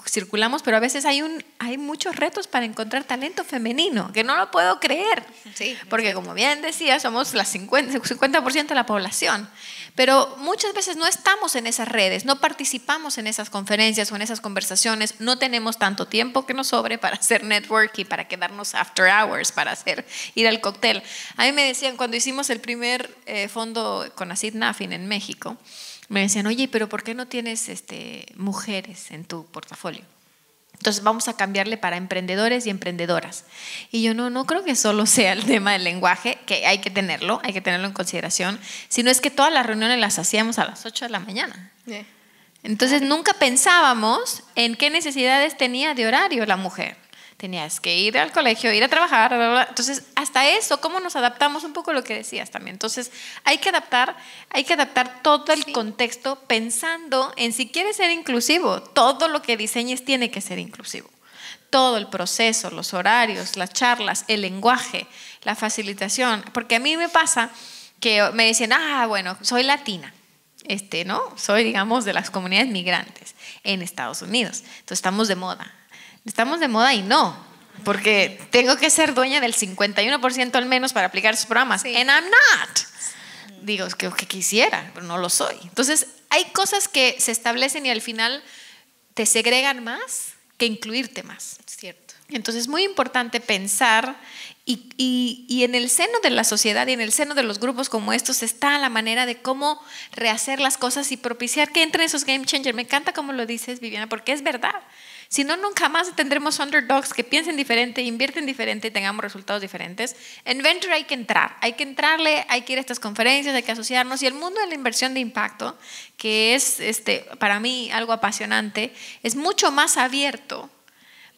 circulamos, pero a veces hay muchos retos para encontrar talento femenino, que no lo puedo creer. Sí, porque como bien decía, somos el 50% de la población. Pero muchas veces no estamos en esas redes, no participamos en esas conferencias o en esas conversaciones, no tenemos tanto tiempo que nos sobre para hacer network y para quedarnos after hours, para ir al cóctel. A mí me decían, cuando hicimos el primer fondo con Acid Nafin en México, me decían, oye, pero ¿por qué no tienes mujeres en tu portafolio? Entonces vamos a cambiarle para emprendedores y emprendedoras. Y yo no creo que solo sea el tema del lenguaje, que hay que tenerlo en consideración, sino es que todas las reuniones las hacíamos a las 8 de la mañana. Entonces nunca pensábamos en qué necesidades tenía de horario la mujer. Tenías que ir al colegio, ir a trabajar, bla, bla, bla. Entonces, hasta eso, ¿cómo nos adaptamos? Un poco lo que decías también. Entonces, hay que adaptar todo el contexto pensando en si quieres ser inclusivo. Todo lo que diseñes tiene que ser inclusivo. Todo el proceso, los horarios, las charlas, el lenguaje, la facilitación. Porque a mí me pasa que me dicen, bueno, soy latina. ¿No? Soy, digamos, de las comunidades migrantes en Estados Unidos. Entonces, estamos de moda. Estamos de moda y no, porque tengo que ser dueña del 51% al menos para aplicar esos programas. Sí. And I'm not. Digo, que quisiera, pero no lo soy. Entonces, hay cosas que se establecen y al final te segregan más que incluirte más. Cierto. Entonces, es muy importante pensar y en el seno de la sociedad y en el seno de los grupos como estos está la manera de cómo rehacer las cosas y propiciar que entren esos game changers. Me encanta cómo lo dices, Viviana, porque es verdad. Si no, nunca más tendremos underdogs que piensen diferente, invierten diferente y tengamos resultados diferentes. En Venture hay que entrar, hay que entrarle, hay que ir a estas conferencias, hay que asociarnos. Y el mundo de la inversión de impacto, que es para mí algo apasionante, es mucho más abierto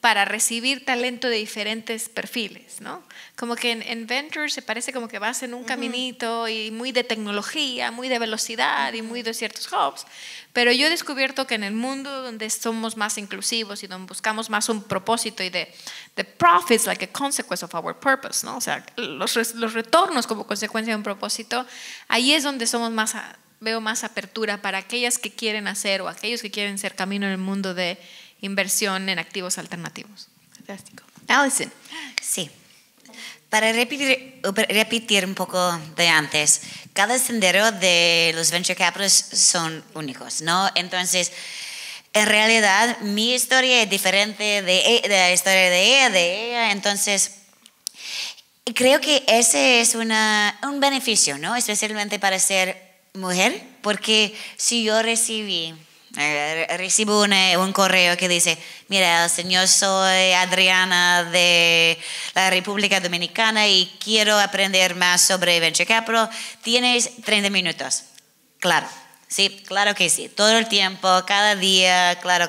para recibir talento de diferentes perfiles, ¿no? Como que en Venture se parece como que vas en un caminito y muy de tecnología, muy de velocidad y muy de ciertos hubs, pero yo he descubierto que en el mundo donde somos más inclusivos y donde buscamos más un propósito y de profits like a consequence of our purpose, ¿no? O sea, los retornos como consecuencia de un propósito, ahí es donde somos más, veo más apertura para aquellas que quieren hacer o aquellos que quieren ser camino en el mundo de inversión en activos alternativos. Fantástico. Alison. Sí. Para repetir un poco de antes, cada sendero de los venture capitalists son únicos, ¿no? Entonces, en realidad, mi historia es diferente de la historia de ella. Entonces, creo que ese es un beneficio, ¿no? Especialmente para ser mujer, porque si yo recibo un correo que dice, mira, yo soy Adriana de la República Dominicana y quiero aprender más sobre Venture Capital, tienes 30 minutos. Claro, sí, claro que sí, todo el tiempo, cada día, claro.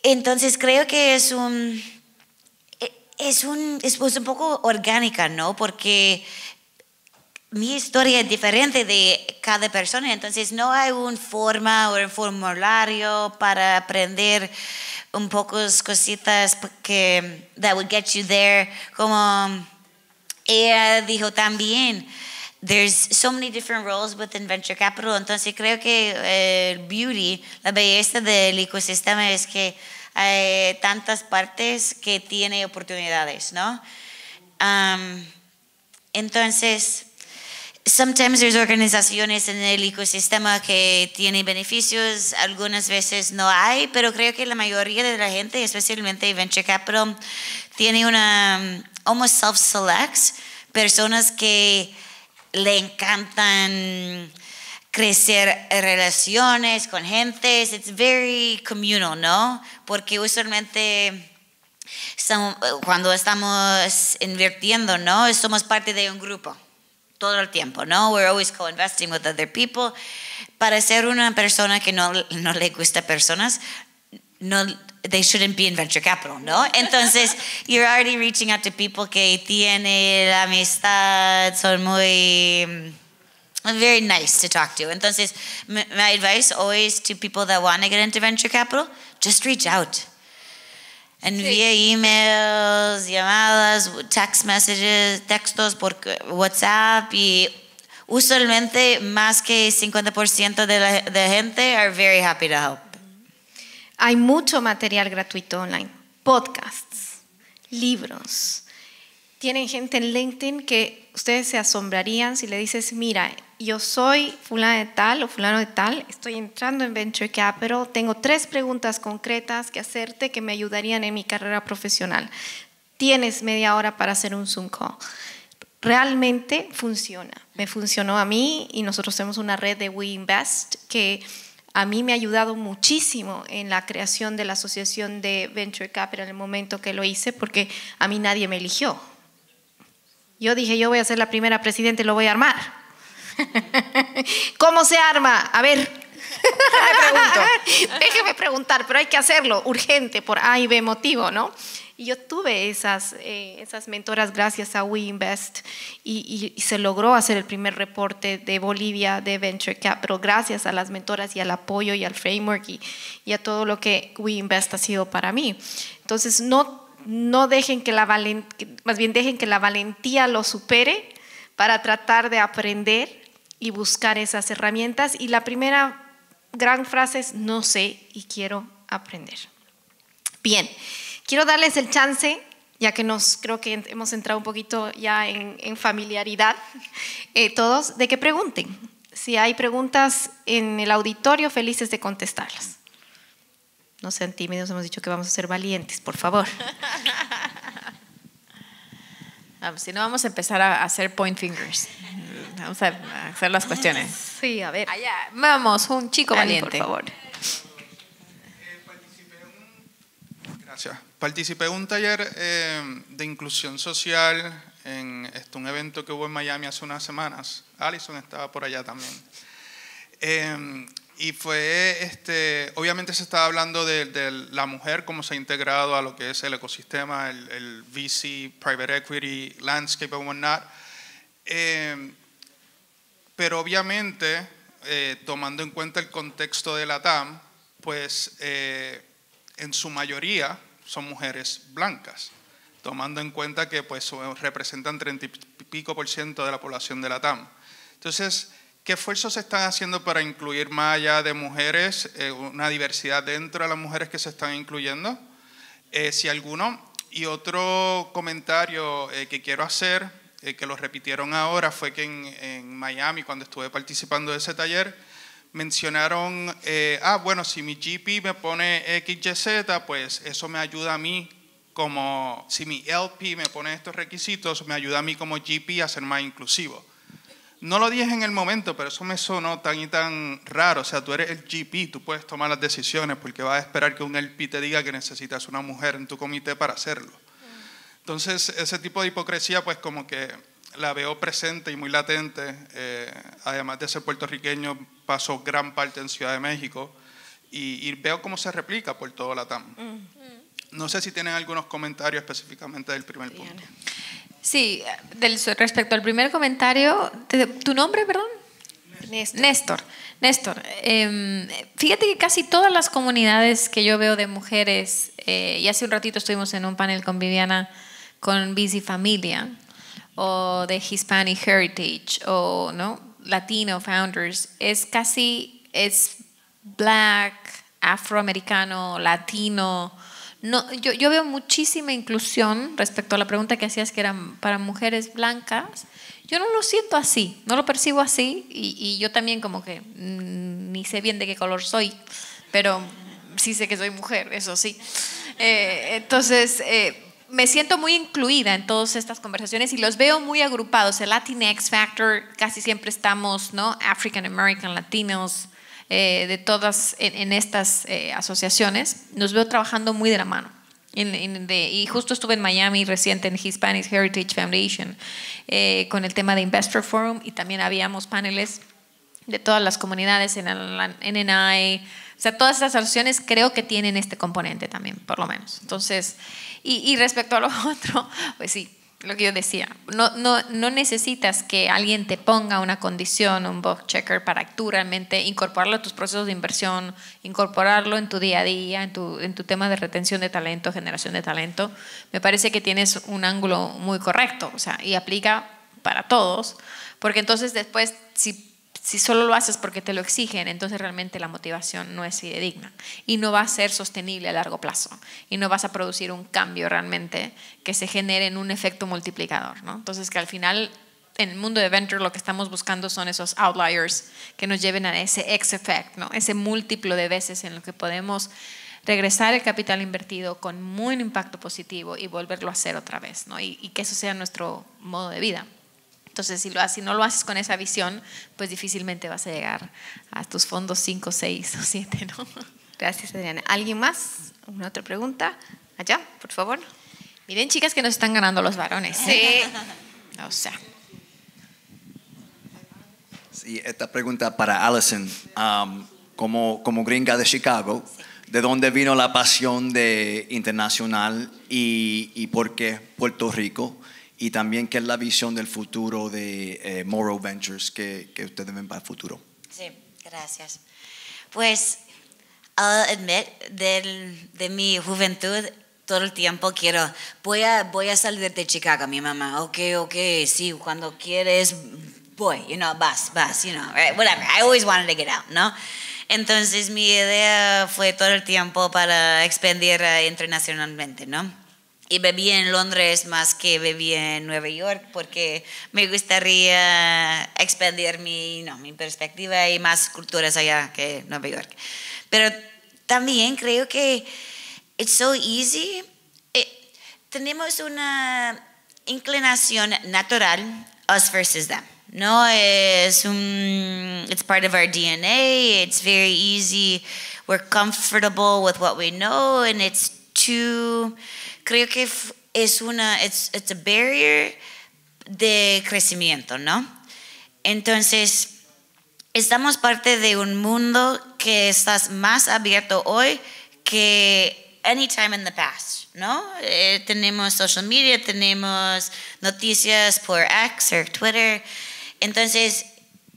Entonces creo que es un poco orgánica, ¿no? Porque mi historia es diferente de cada persona, entonces no hay una forma o un formulario para aprender un poco cositas that would get you there. Como ella dijo también, there's so many different roles within venture capital, entonces creo que el beauty, la belleza del ecosistema es que hay tantas partes que tiene oportunidades, ¿no? Entonces, sometimes there's organizaciones en el ecosistema que tienen beneficios, algunas veces no hay, pero creo que la mayoría de la gente, especialmente Venture Capital, tiene almost self-selects, personas que le encantan crecer relaciones con gente. It's very communal, ¿no? Porque usualmente cuando estamos invirtiendo, ¿no? Somos parte de un grupo todo el tiempo, ¿no? We're always co-investing with other people. Para ser una persona que no le gusta personas, they shouldn't be in venture capital, ¿no? Entonces, you're already reaching out to people que tienen la amistad, son muy very nice to talk to. Entonces, my advice always to people that want to get into venture capital, just reach out. Envía emails, llamadas, text messages, textos por WhatsApp y usualmente más que 50% de gente are very happy to help. Hay mucho material gratuito online, podcasts, libros. Tienen gente en LinkedIn que ustedes se asombrarían si le dices, mira, yo soy fulana de tal o fulano de tal, estoy entrando en Venture Capital, tengo 3 preguntas concretas que hacerte que me ayudarían en mi carrera profesional. Tienes media hora para hacer un Zoom call. Realmente funciona. Me funcionó a mí y nosotros tenemos una red de We Invest que a mí me ha ayudado muchísimo en la creación de la asociación de Venture Capital en el momento que lo hice, porque a mí nadie me eligió. Yo dije, yo voy a ser la primera presidenta y lo voy a armar. ¿Cómo se arma? A ver, déjeme preguntar, pero hay que hacerlo, urgente, por A y B motivo, ¿no? Y yo tuve esas mentoras gracias a We Invest y se logró hacer el primer reporte de Bolivia de Venture Capital gracias a las mentoras y al apoyo y al framework y a todo lo que We Invest ha sido para mí. Entonces, no dejen más bien dejen que la valentía lo supere para tratar de aprender y buscar esas herramientas. Y la primera gran frase es no sé y quiero aprender. Bien, quiero darles el chance, ya que creo que hemos entrado un poquito ya en familiaridad todos, de que pregunten. Si hay preguntas en el auditorio, felices de contestarlas. No sean tímidos, hemos dicho que vamos a ser valientes, por favor. Si no, vamos a empezar a hacer point fingers. Vamos a hacer las cuestiones. Sí, a ver. Allá, vamos, un chico valiente. Por favor. Gracias. Participé en un taller de inclusión social en un evento que hubo en Miami hace unas semanas. Alison estaba por allá también. Y fue, obviamente se estaba hablando de la mujer, cómo se ha integrado a lo que es el ecosistema, el VC, private equity, landscape and whatnot. Pero obviamente, tomando en cuenta el contexto de la TAM, pues en su mayoría son mujeres blancas, tomando en cuenta que pues, representan 30 y pico % de la población de la TAM. Entonces, ¿qué esfuerzos se están haciendo para incluir más allá de mujeres, una diversidad dentro de las mujeres que se están incluyendo? Si alguno. Y otro comentario que quiero hacer, que lo repitieron ahora, fue que en Miami, cuando estuve participando de ese taller, mencionaron, bueno, si mi GP me pone XYZ, pues eso me ayuda a mí como, si mi LP me pone estos requisitos, me ayuda a mí como GP a ser más inclusivo. No lo dije en el momento, pero eso me sonó tan y tan raro. O sea, tú eres el GP, tú puedes tomar las decisiones porque vas a esperar que un LP te diga que necesitas una mujer en tu comité para hacerlo. Entonces, ese tipo de hipocresía, pues como que la veo presente y muy latente. Además de ser puertorriqueño, paso gran parte en Ciudad de México y veo cómo se replica por todo la TAM. No sé si tienen algunos comentarios específicamente del primer punto. Sí, respecto al primer comentario, ¿tu nombre, perdón? Néstor. Fíjate que casi todas las comunidades que yo veo de mujeres, y hace un ratito estuvimos en un panel con Viviana, con Busy Familia, o de Hispanic Heritage, o ¿no? Latino Founders, es black, afroamericano, latino. No, yo veo muchísima inclusión respecto a la pregunta que hacías que eran para mujeres blancas. Yo no lo siento así, no lo percibo así y yo también como que ni sé bien de qué color soy, pero sí sé que soy mujer, eso sí. Entonces, me siento muy incluida en todas estas conversaciones y los veo muy agrupados. El Latinx Factor, casi siempre estamos, ¿no? African American, Latinos, de todas en estas asociaciones, nos veo trabajando muy de la mano. Y justo estuve en Miami reciente en Hispanic Heritage Foundation con el tema de Investor Forum y también habíamos paneles de todas las comunidades en la NNI. O sea, todas estas asociaciones creo que tienen este componente también, por lo menos. Entonces, y respecto a lo otro, pues sí, lo que yo decía, no necesitas que alguien te ponga una condición, un box checker para tú realmente incorporarlo a tus procesos de inversión, incorporarlo en tu día a día, en tu tema de retención de talento, generación de talento. Me parece que tienes un ángulo muy correcto, o sea, y aplica para todos, porque entonces después, si solo lo haces porque te lo exigen, entonces realmente la motivación no es fidedigna y no va a ser sostenible a largo plazo y no vas a producir un cambio realmente que se genere en un efecto multiplicador, ¿no? Entonces que al final en el mundo de venture lo que estamos buscando son esos outliers que nos lleven a ese X-effect, ¿no? Ese múltiplo de veces en lo que podemos regresar el capital invertido con muy impacto positivo y volverlo a hacer otra vez, ¿no? Y que eso sea nuestro modo de vida. Entonces, si no lo haces con esa visión, pues difícilmente vas a llegar a tus fondos 5, 6 o 7, ¿no? Gracias, Adriana. ¿Alguien más? ¿Una otra pregunta? Allá, por favor. Miren, chicas, que nos están ganando los varones. Sí. O sea. Sí, esta pregunta para Allison. Como gringa de Chicago, ¿de dónde vino la pasión de internacional y por qué Puerto Rico? Y también, ¿qué es la visión del futuro de Morrow Ventures que ustedes ven para el futuro? Sí, gracias. Pues, I'll admit, de mi juventud, todo el tiempo voy a salir de Chicago, mi mamá. Ok, sí, cuando quieres, voy, vas, whatever. I always wanted to get out, ¿no? Entonces, mi idea fue todo el tiempo para expandir internacionalmente, ¿no? Y viví en Londres más que viví en Nueva York porque me gustaría expandir mi perspectiva y más culturas allá que Nueva York. Pero también creo que it's so easy. Tenemos una inclinación natural, us versus them. No, it's part of our DNA. It's very easy. We're comfortable with what we know, and it's too. Creo que it's a barrier de crecimiento, ¿no? Entonces, estamos parte de un mundo que está más abierto hoy que anytime in the past, ¿no? Tenemos social media, tenemos noticias por X o Twitter. Entonces,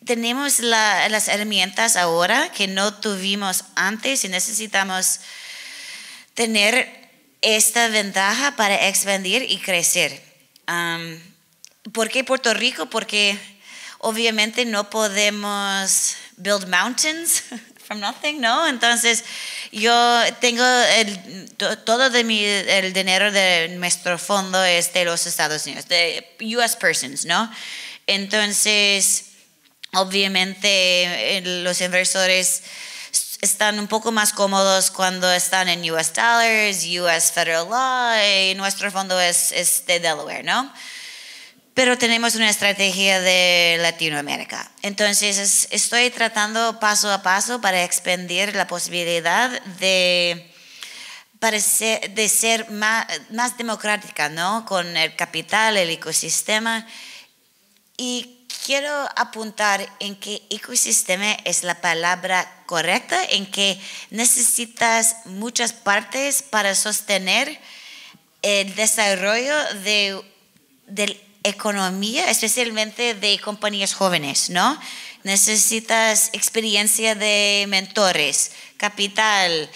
tenemos las herramientas ahora que no tuvimos antes y necesitamos tener esta ventaja para expandir y crecer. ¿Por qué Puerto Rico? Porque obviamente no podemos build mountains from nothing, ¿no? Entonces, yo tengo todo el dinero de nuestro fondo es de los Estados Unidos, de US persons, ¿no? Entonces, obviamente los inversores están un poco más cómodos cuando están en US dollars, US federal law, y nuestro fondo es de Delaware, ¿no? Pero tenemos una estrategia de Latinoamérica. Entonces, estoy tratando paso a paso para expandir la posibilidad de ser más democrática, ¿no? Con el capital, el ecosistema. Y quiero apuntar en que ecosistema es la palabra correcta, en que necesitas muchas partes para sostener el desarrollo de economía, especialmente de compañías jóvenes, ¿no? Necesitas experiencia de mentores, capital,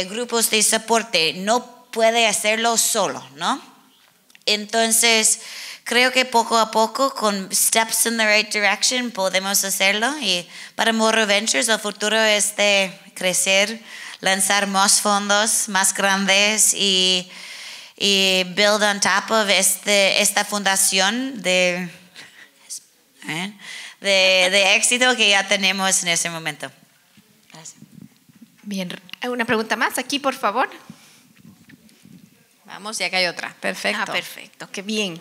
grupos de soporte. No puede hacerlo solo, ¿no? Entonces, creo que poco a poco, con steps in the right direction, podemos hacerlo. Y para Morro Ventures, el futuro es de crecer, lanzar más fondos más grandes y build on top of esta fundación de éxito que ya tenemos en ese momento. Gracias. Bien, una pregunta más aquí, por favor. Vamos, ya que hay otra. Perfecto. Perfecto, qué bien.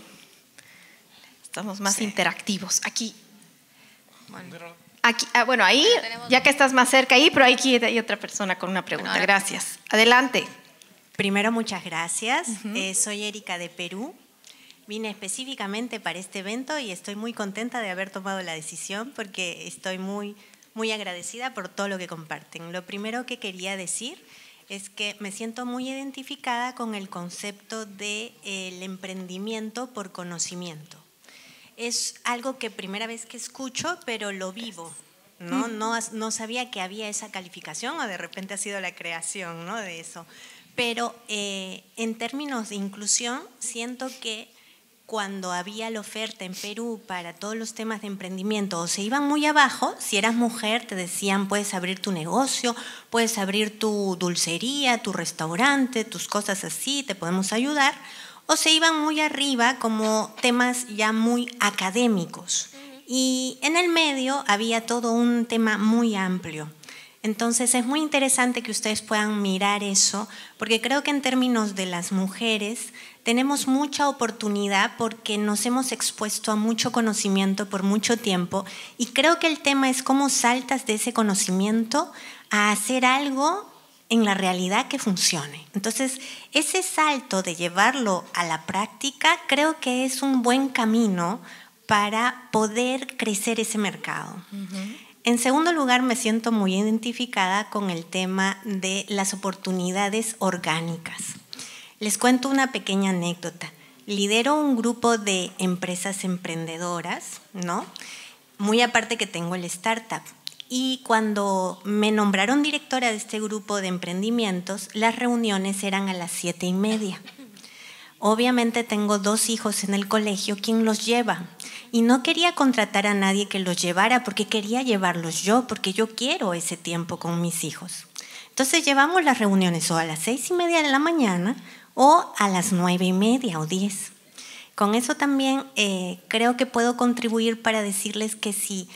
Estamos más interactivos. Aquí. Bueno, ahí, ya que estás más cerca ahí, pero aquí hay otra persona con una pregunta. Bueno, gracias. Adelante. Primero, muchas gracias. Soy Erika de Perú. Vine específicamente para este evento y estoy muy contenta de haber tomado la decisión porque estoy muy, muy agradecida por todo lo que comparten. Lo primero que quería decir es que me siento muy identificada con el concepto del emprendimiento por conocimiento. Es algo que primera vez que escucho, pero lo vivo. No sabía que había esa calificación o de repente ha sido la creación, ¿no? De eso. Pero en términos de inclusión, siento que cuando había la oferta en Perú para todos los temas de emprendimiento, o se iban muy abajo, si eras mujer te decían puedes abrir tu negocio, puedes abrir tu dulcería, tu restaurante, tus cosas así, te podemos ayudar, o se iban muy arriba como temas ya muy académicos. Y en el medio había todo un tema muy amplio. Entonces es muy interesante que ustedes puedan mirar eso, porque creo que en términos de las mujeres tenemos mucha oportunidad porque nos hemos expuesto a mucho conocimiento por mucho tiempo y creo que el tema es cómo saltas de ese conocimiento a hacer algo en la realidad que funcione. Entonces, ese salto de llevarlo a la práctica creo que es un buen camino para poder crecer ese mercado. En segundo lugar, me siento muy identificada con el tema de las oportunidades orgánicas. Les cuento una pequeña anécdota. Lidero un grupo de empresas emprendedoras, ¿no? Muy aparte que tengo el startup. Y cuando me nombraron directora de este grupo de emprendimientos, las reuniones eran a las 7:30. Obviamente tengo 2 hijos en el colegio, ¿quién los lleva? Y no quería contratar a nadie que los llevara porque quería llevarlos yo, porque yo quiero ese tiempo con mis hijos. Entonces llevamos las reuniones o a las 6:30 de la mañana o a las 9:30 o 10. Con eso también creo que puedo contribuir para decirles que si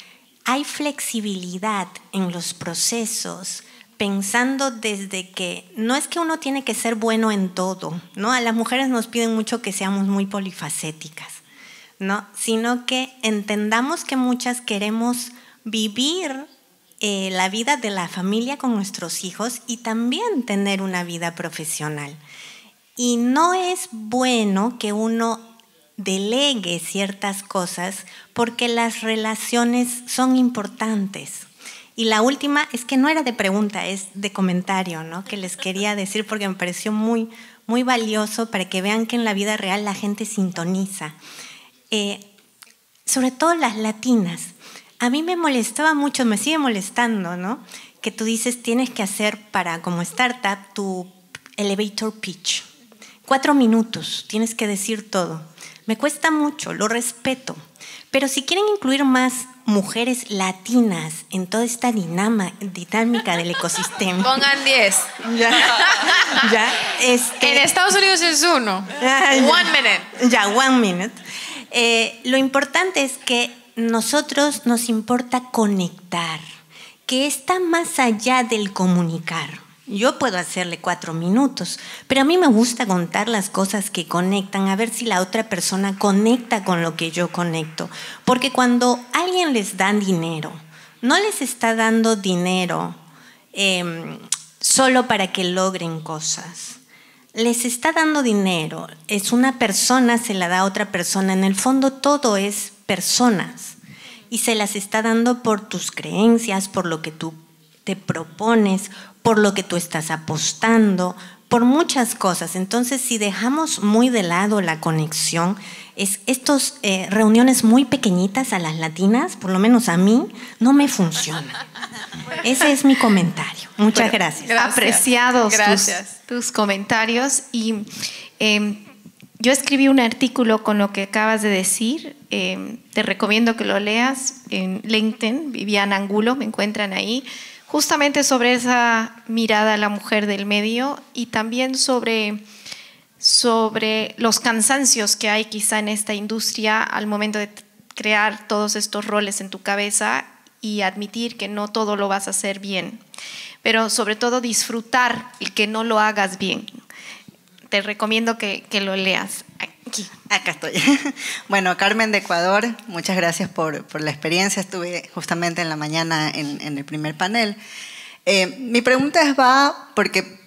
hay flexibilidad en los procesos, pensando desde que no es que uno tiene que ser bueno en todo, ¿no? A las mujeres nos piden mucho que seamos muy polifacéticas, ¿no? Sino que entendamos que muchas queremos vivir la vida de la familia con nuestros hijos y también tener una vida profesional. Y no es bueno que uno delegue ciertas cosas porque las relaciones son importantes. Y la última es que no era de pregunta, es de comentario, ¿no? Que les quería decir porque me pareció muy, muy valioso para que vean que en la vida real la gente sintoniza. Sobre todo las latinas. A mí me molestaba mucho, me sigue molestando, ¿no? Que tú dices, tienes que hacer como startup tu elevator pitch. 4 minutos, tienes que decir todo. Me cuesta mucho, lo respeto. Pero si quieren incluir más mujeres latinas en toda esta dinámica del ecosistema. Pongan 10. Ya, En Estados Unidos es 1. 1 minute. Ya, 1 minute. Lo importante es que nosotros nos importa conectar, que está más allá del comunicar. Yo puedo hacerle 4 minutos, pero a mí me gusta contar las cosas que conectan, a ver si la otra persona conecta con lo que yo conecto. Porque cuando alguien les da dinero, no les está dando dinero solo para que logren cosas. Les está dando dinero, es una persona, se la da a otra persona. En el fondo todo es personas y se las está dando por tus creencias, por lo que tú te propones, por lo que tú estás apostando, por muchas cosas. Entonces, si dejamos muy de lado la conexión, estas reuniones muy pequeñitas a las latinas, por lo menos a mí, no me funcionan. Ese es mi comentario. Muchas gracias. Apreciados tus comentarios. Y yo escribí un artículo con lo que acabas de decir. Te recomiendo que lo leas en LinkedIn. Viviana Angulo, me encuentran ahí. Justamente sobre esa mirada a la mujer del medio y también sobre los cansancios que hay quizá en esta industria al momento de crear todos estos roles en tu cabeza y admitir que no todo lo vas a hacer bien, pero sobre todo disfrutar el que no lo hagas bien. Te recomiendo que lo leas. Aquí. Acá estoy. Bueno, Carmen de Ecuador, muchas gracias por la experiencia. Estuve justamente en la mañana en el primer panel. Mi pregunta va porque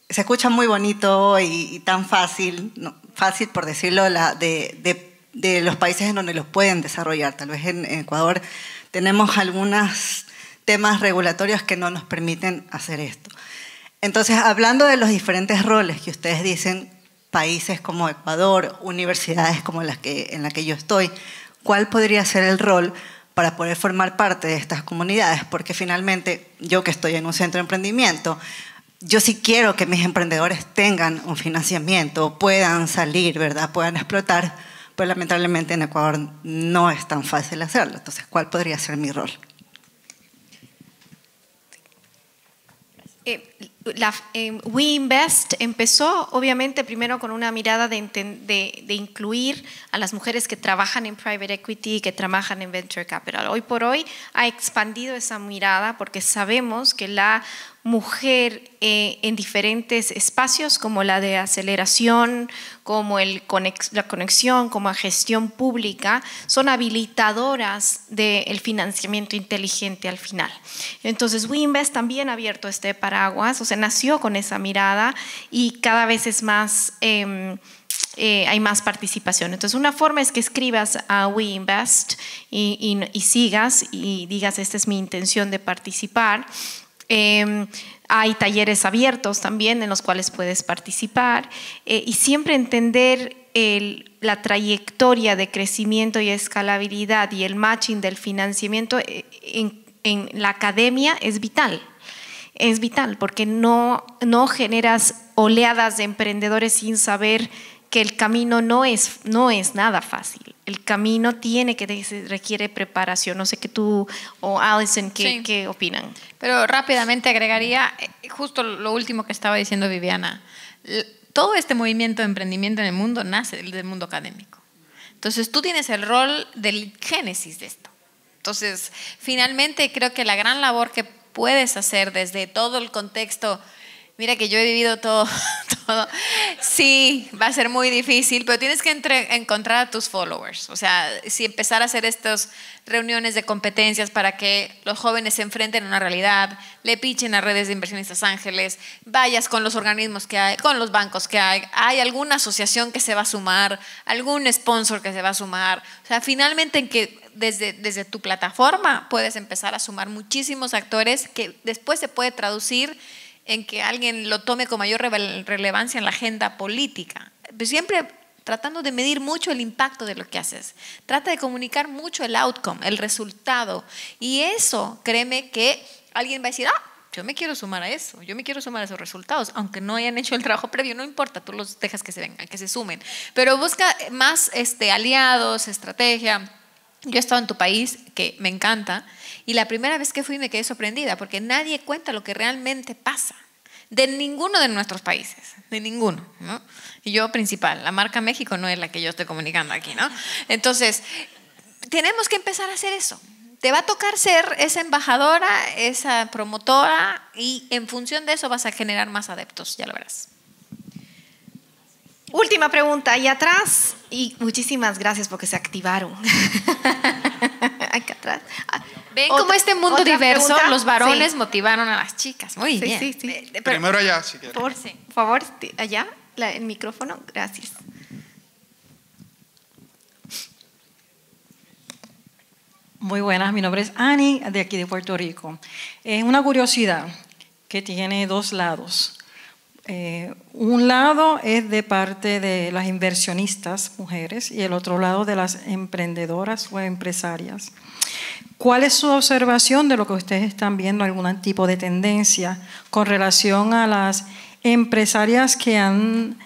se escucha muy bonito y tan fácil, no, fácil por decirlo, de los países en donde los pueden desarrollar. Tal vez en Ecuador tenemos algunos temas regulatorios que no nos permiten hacer esto. Entonces, hablando de los diferentes roles que ustedes dicen, países como Ecuador, universidades como en la que yo estoy, ¿cuál podría ser el rol para poder formar parte de estas comunidades? Porque finalmente, yo que estoy en un centro de emprendimiento, yo sí quiero que mis emprendedores tengan un financiamiento, puedan salir, ¿verdad? Puedan explotar, pero lamentablemente en Ecuador no es tan fácil hacerlo. Entonces, ¿cuál podría ser mi rol? WeInvest empezó obviamente primero con una mirada de incluir a las mujeres que trabajan en private equity y que trabajan en venture capital. Hoy por hoy ha expandido esa mirada porque sabemos que la mujer en diferentes espacios como la de aceleración, como la conexión, como la gestión pública, son habilitadoras del financiamiento inteligente al final. Entonces, WeInvest también ha abierto este paraguas, o sea, nació con esa mirada y cada vez es más, hay más participación. Entonces, una forma es que escribas a WeInvest y sigas y digas, esta es mi intención de participar. Hay talleres abiertos también en los cuales puedes participar y siempre entender la trayectoria de crecimiento y escalabilidad y el matching del financiamiento en la academia es vital. Es vital porque no generas oleadas de emprendedores sin saber que el camino no es nada fácil. El camino requiere preparación. No sé qué tú o Alison, ¿qué opinan? Pero rápidamente agregaría justo lo último que estaba diciendo Viviana. Todo este movimiento de emprendimiento en el mundo nace del mundo académico. Entonces tú tienes el rol del génesis de esto. Entonces finalmente creo que la gran labor que puedes hacer desde todo el contexto Mira que yo he vivido todo, todo. Sí, va a ser muy difícil, pero tienes que encontrar a tus followers. O sea, si empezar a hacer estas reuniones de competencias para que los jóvenes se enfrenten a una realidad, le pichen a redes de inversionistas ángeles, vayas con los organismos que hay, con los bancos que hay alguna asociación que se va a sumar, algún sponsor que se va a sumar. O sea, finalmente en que desde tu plataforma puedes empezar a sumar muchísimos actores que después se puede traducir en que alguien lo tome con mayor relevancia en la agenda política. Pero siempre tratando de medir mucho el impacto de lo que haces. Trata de comunicar mucho el outcome, el resultado. Y eso, créeme que alguien va a decir, yo me quiero sumar a eso, yo me quiero sumar a esos resultados, aunque no hayan hecho el trabajo previo, no importa, tú los dejas que se vengan, que se sumen. Pero busca más aliados, estrategia. Yo he estado en tu país, que me encanta, y la primera vez que fui me quedé sorprendida, porque nadie cuenta lo que realmente pasa, de ninguno de nuestros países, de ninguno, ¿no? Y yo principal, la marca México no es la que yo estoy comunicando aquí, ¿no? Entonces, tenemos que empezar a hacer eso. Te va a tocar ser esa embajadora, esa promotora, y en función de eso vas a generar más adeptos, ya lo verás. Última pregunta, ahí atrás, y muchísimas gracias porque se activaron. Acá atrás. Ven cómo este mundo diverso, pregunta? los varones Sí. motivaron a las chicas. Muy bien. Sí. Primero allá, si quieres. Por favor, allá, el micrófono, gracias. Muy buenas, mi nombre es Ani, de aquí de Puerto Rico. Es una curiosidad que tiene dos lados. Un lado es de parte de las inversionistas mujeres y el otro lado de las emprendedoras o empresarias. ¿Cuál es su observación de lo que ustedes están viendo, algún tipo de tendencia con relación a las empresarias que han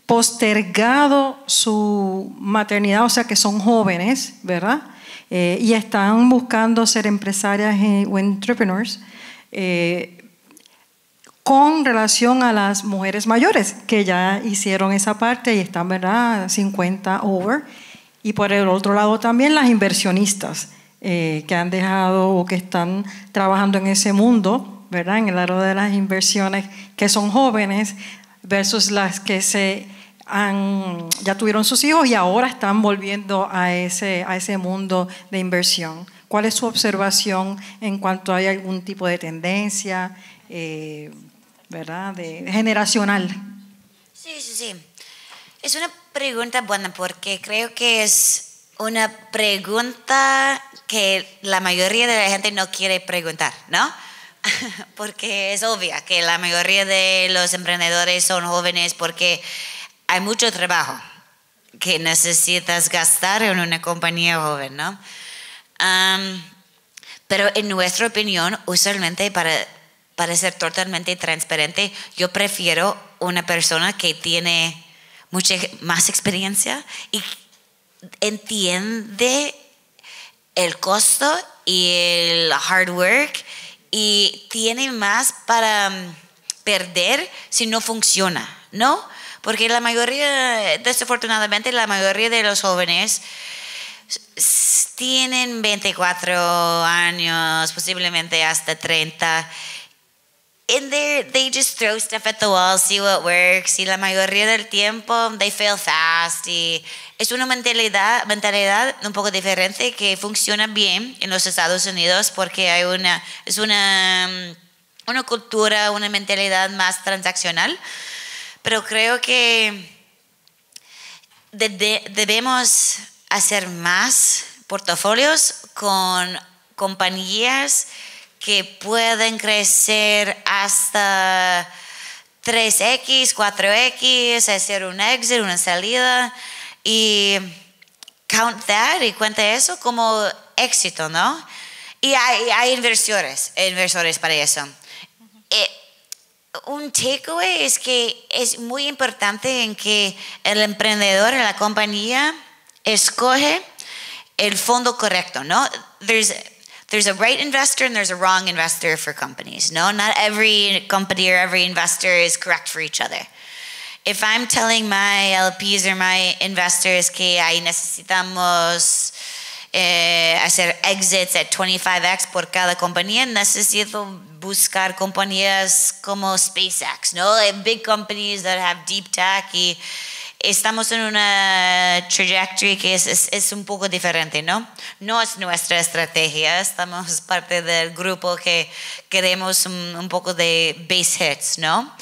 postergado su maternidad, o sea que son jóvenes, ¿verdad? Y están buscando ser empresarias o entrepreneurs, con relación a las mujeres mayores que ya hicieron esa parte y están, ¿verdad?, 50 over. Y por el otro lado también las inversionistas que han dejado o que están trabajando en ese mundo, ¿verdad?, en el área de las inversiones, que son jóvenes versus las que ya tuvieron sus hijos y ahora están volviendo a ese mundo de inversión. ¿Cuál es su observación en cuanto hay algún tipo de tendencia, ¿verdad?, de generacional? Sí. Es una pregunta buena porque creo que es una pregunta que la mayoría de la gente no quiere preguntar, ¿no? Porque es obvia que la mayoría de los emprendedores son jóvenes porque hay mucho trabajo que necesitas gastar en una compañía joven, ¿no? Pero en nuestra opinión, usualmente para ser totalmente transparente, yo prefiero una persona que tiene mucha más experiencia y entiende el costo y el hard work y tiene más para perder si no funciona, ¿no? Porque la mayoría, desafortunadamente, la mayoría de los jóvenes tienen 24 años, posiblemente hasta 30. And they just throw stuff at the wall, see what works. Y la mayoría del tiempo, they fail fast. Y es una mentalidad un poco diferente que funciona bien en los Estados Unidos porque hay una cultura, una mentalidad más transaccional. Pero creo que debemos hacer más portafolios con compañías que pueden crecer hasta 3X, 4X, hacer un exit, una salida y count that y cuenta eso como éxito, ¿no? Y hay inversores para eso. Un takeaway es que es muy importante en que el emprendedor en la compañía escoge el fondo correcto, ¿no? There's a right investor and there's a wrong investor for companies. No, not every company or every investor is correct for each other. If I'm telling my LPs or my investors que ahí necesitamos hacer exits at 25x por cada compañía, necesito buscar compañías como SpaceX, ¿no? Big companies that have deep tech, y estamos en una trajectory que es un poco diferente, ¿no? No es nuestra estrategia, estamos parte del grupo que queremos un poco de base hits, ¿no?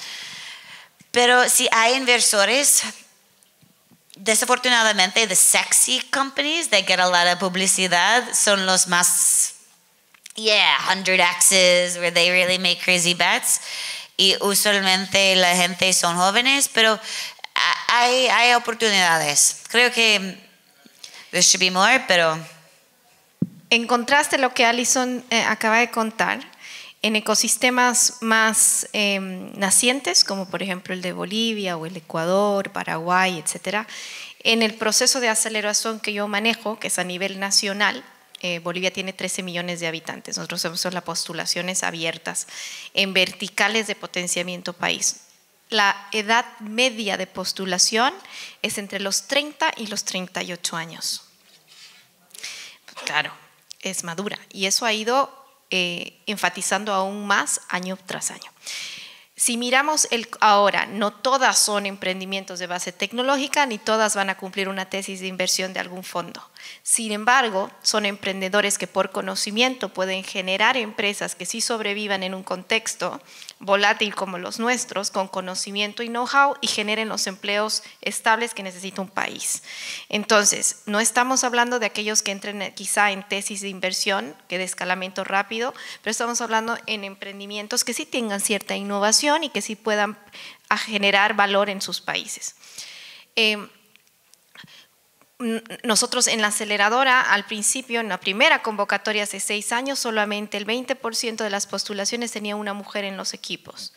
Pero si hay inversores, desafortunadamente, the sexy companies that get a lot of publicidad son los más, 100x's, where they really make crazy bets. Y usualmente la gente son jóvenes, pero hay oportunidades. Creo que there should be more, pero... En contraste a lo que Alison acaba de contar, en ecosistemas más nacientes, como por ejemplo el de Bolivia o el Ecuador, Paraguay, etcétera, en el proceso de aceleración que yo manejo, que es a nivel nacional, Bolivia tiene 13 millones de habitantes. Nosotros hacemos las postulaciones abiertas en verticales de potenciamiento país. La edad media de postulación es entre los 30 y los 38 años. Claro, es madura, y eso ha ido enfatizando aún más año tras año. Si miramos ahora, no todas son emprendimientos de base tecnológica, ni todas van a cumplir una tesis de inversión de algún fondo. Sin embargo, son emprendedores que por conocimiento pueden generar empresas que sí sobrevivan en un contexto volátil como los nuestros, con conocimiento y know-how, y generen los empleos estables que necesita un país. Entonces, no estamos hablando de aquellos que entren quizá en tesis de inversión, que de escalamiento rápido, pero estamos hablando en emprendimientos que sí tengan cierta innovación y que sí puedan generar valor en sus países. Nosotros en la aceleradora, al principio, en la primera convocatoria hace 6 años, solamente el 20% de las postulaciones tenía una mujer en los equipos.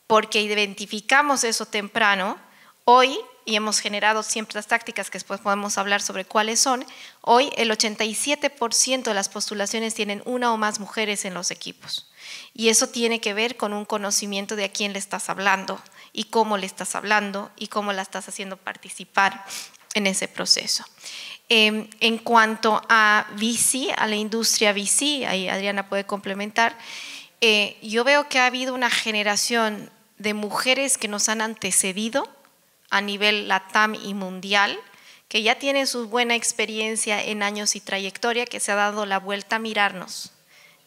Porque identificamos eso temprano, hoy, y hemos generado ciertas tácticas que después podemos hablar sobre cuáles son, hoy el 87% de las postulaciones tienen una o más mujeres en los equipos. Y eso tiene que ver con un conocimiento de a quién le estás hablando, y cómo le estás hablando, y cómo la estás haciendo participar en ese proceso. En cuanto a VC, a la industria VC, ahí Adriana puede complementar, yo veo que ha habido una generación de mujeres que nos han antecedido a nivel LATAM y mundial, que ya tienen su buena experiencia en años y trayectoria, que se ha dado la vuelta a mirarnos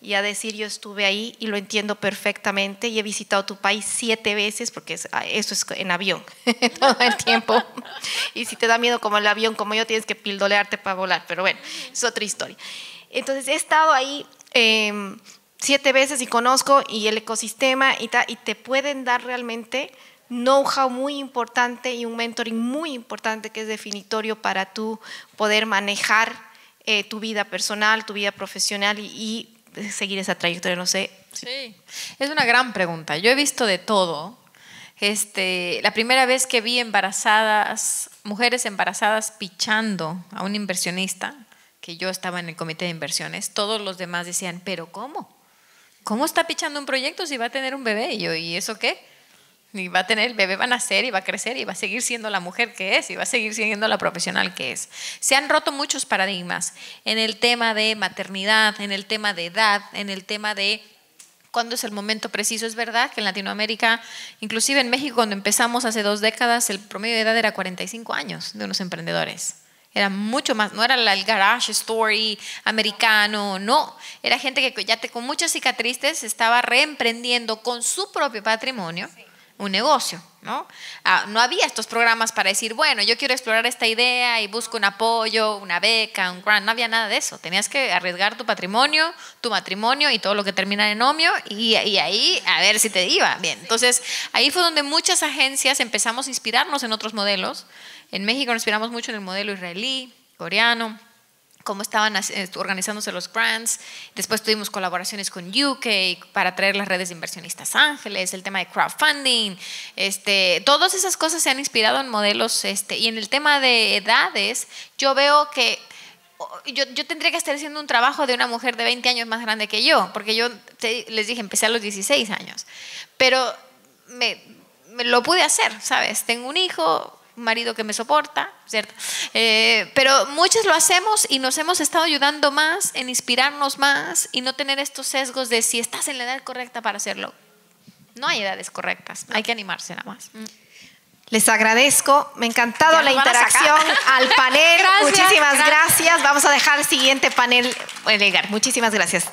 y a decir: yo estuve ahí y lo entiendo perfectamente y he visitado tu país 7 veces, porque eso es en avión todo el tiempo, y si te da miedo como el avión como yo, tienes que pildolearte para volar, pero bueno, es otra historia. Entonces he estado ahí 7 veces y conozco y el ecosistema y te pueden dar realmente know-how muy importante y un mentoring muy importante que es definitorio para tú poder manejar tu vida personal, tu vida profesional y seguir esa trayectoria, no sé. Sí, es una gran pregunta. Yo he visto de todo. La primera vez que vi mujeres embarazadas pichando a un inversionista, que yo estaba en el comité de inversiones, todos los demás decían: ¿pero cómo? ¿Cómo está pichando un proyecto si va a tener un bebé? Y yo: ¿y eso qué? Y va a tener, el bebé va a nacer y va a crecer y va a seguir siendo la mujer que es y va a seguir siendo la profesional que es. Se han roto muchos paradigmas en el tema de maternidad, en el tema de edad, en el tema de cuándo es el momento preciso. Es verdad que en Latinoamérica, inclusive en México, cuando empezamos hace 2 décadas, el promedio de edad era 45 años de unos emprendedores. Era mucho más, no era el garage story americano, no. Era gente que ya con muchas cicatrices estaba reemprendiendo con su propio patrimonio un negocio, ¿no? No había estos programas para decir: bueno, yo quiero explorar esta idea y busco un apoyo, una beca, un grant. No había nada de eso. Tenías que arriesgar tu patrimonio, tu matrimonio y todo lo que termina en omio, y ahí a ver si te iba bien. Entonces, ahí fue donde muchas agencias empezamos a inspirarnos en otros modelos. En México nos inspiramos mucho en el modelo israelí, coreano, cómo estaban organizándose los grants. Después tuvimos colaboraciones con UK para traer las redes de inversionistas ángeles, el tema de crowdfunding. Todas esas cosas se han inspirado en modelos. Y en el tema de edades, yo veo que yo tendría que estar haciendo un trabajo de una mujer de 20 años más grande que yo, porque yo les dije, empecé a los 16 años. Pero me lo pude hacer, ¿sabes? Tengo un hijo, un marido que me soporta, ¿cierto? Pero muchos lo hacemos y nos hemos estado ayudando más en inspirarnos más y no tener estos sesgos de si estás en la edad correcta para hacerlo. No hay edades correctas, hay que animarse nada más. Les agradezco, me ha encantado Ya la nos van a interacción al panel. Gracias, Muchísimas gracias. gracias. Vamos a dejar el siguiente panel. Muchísimas gracias.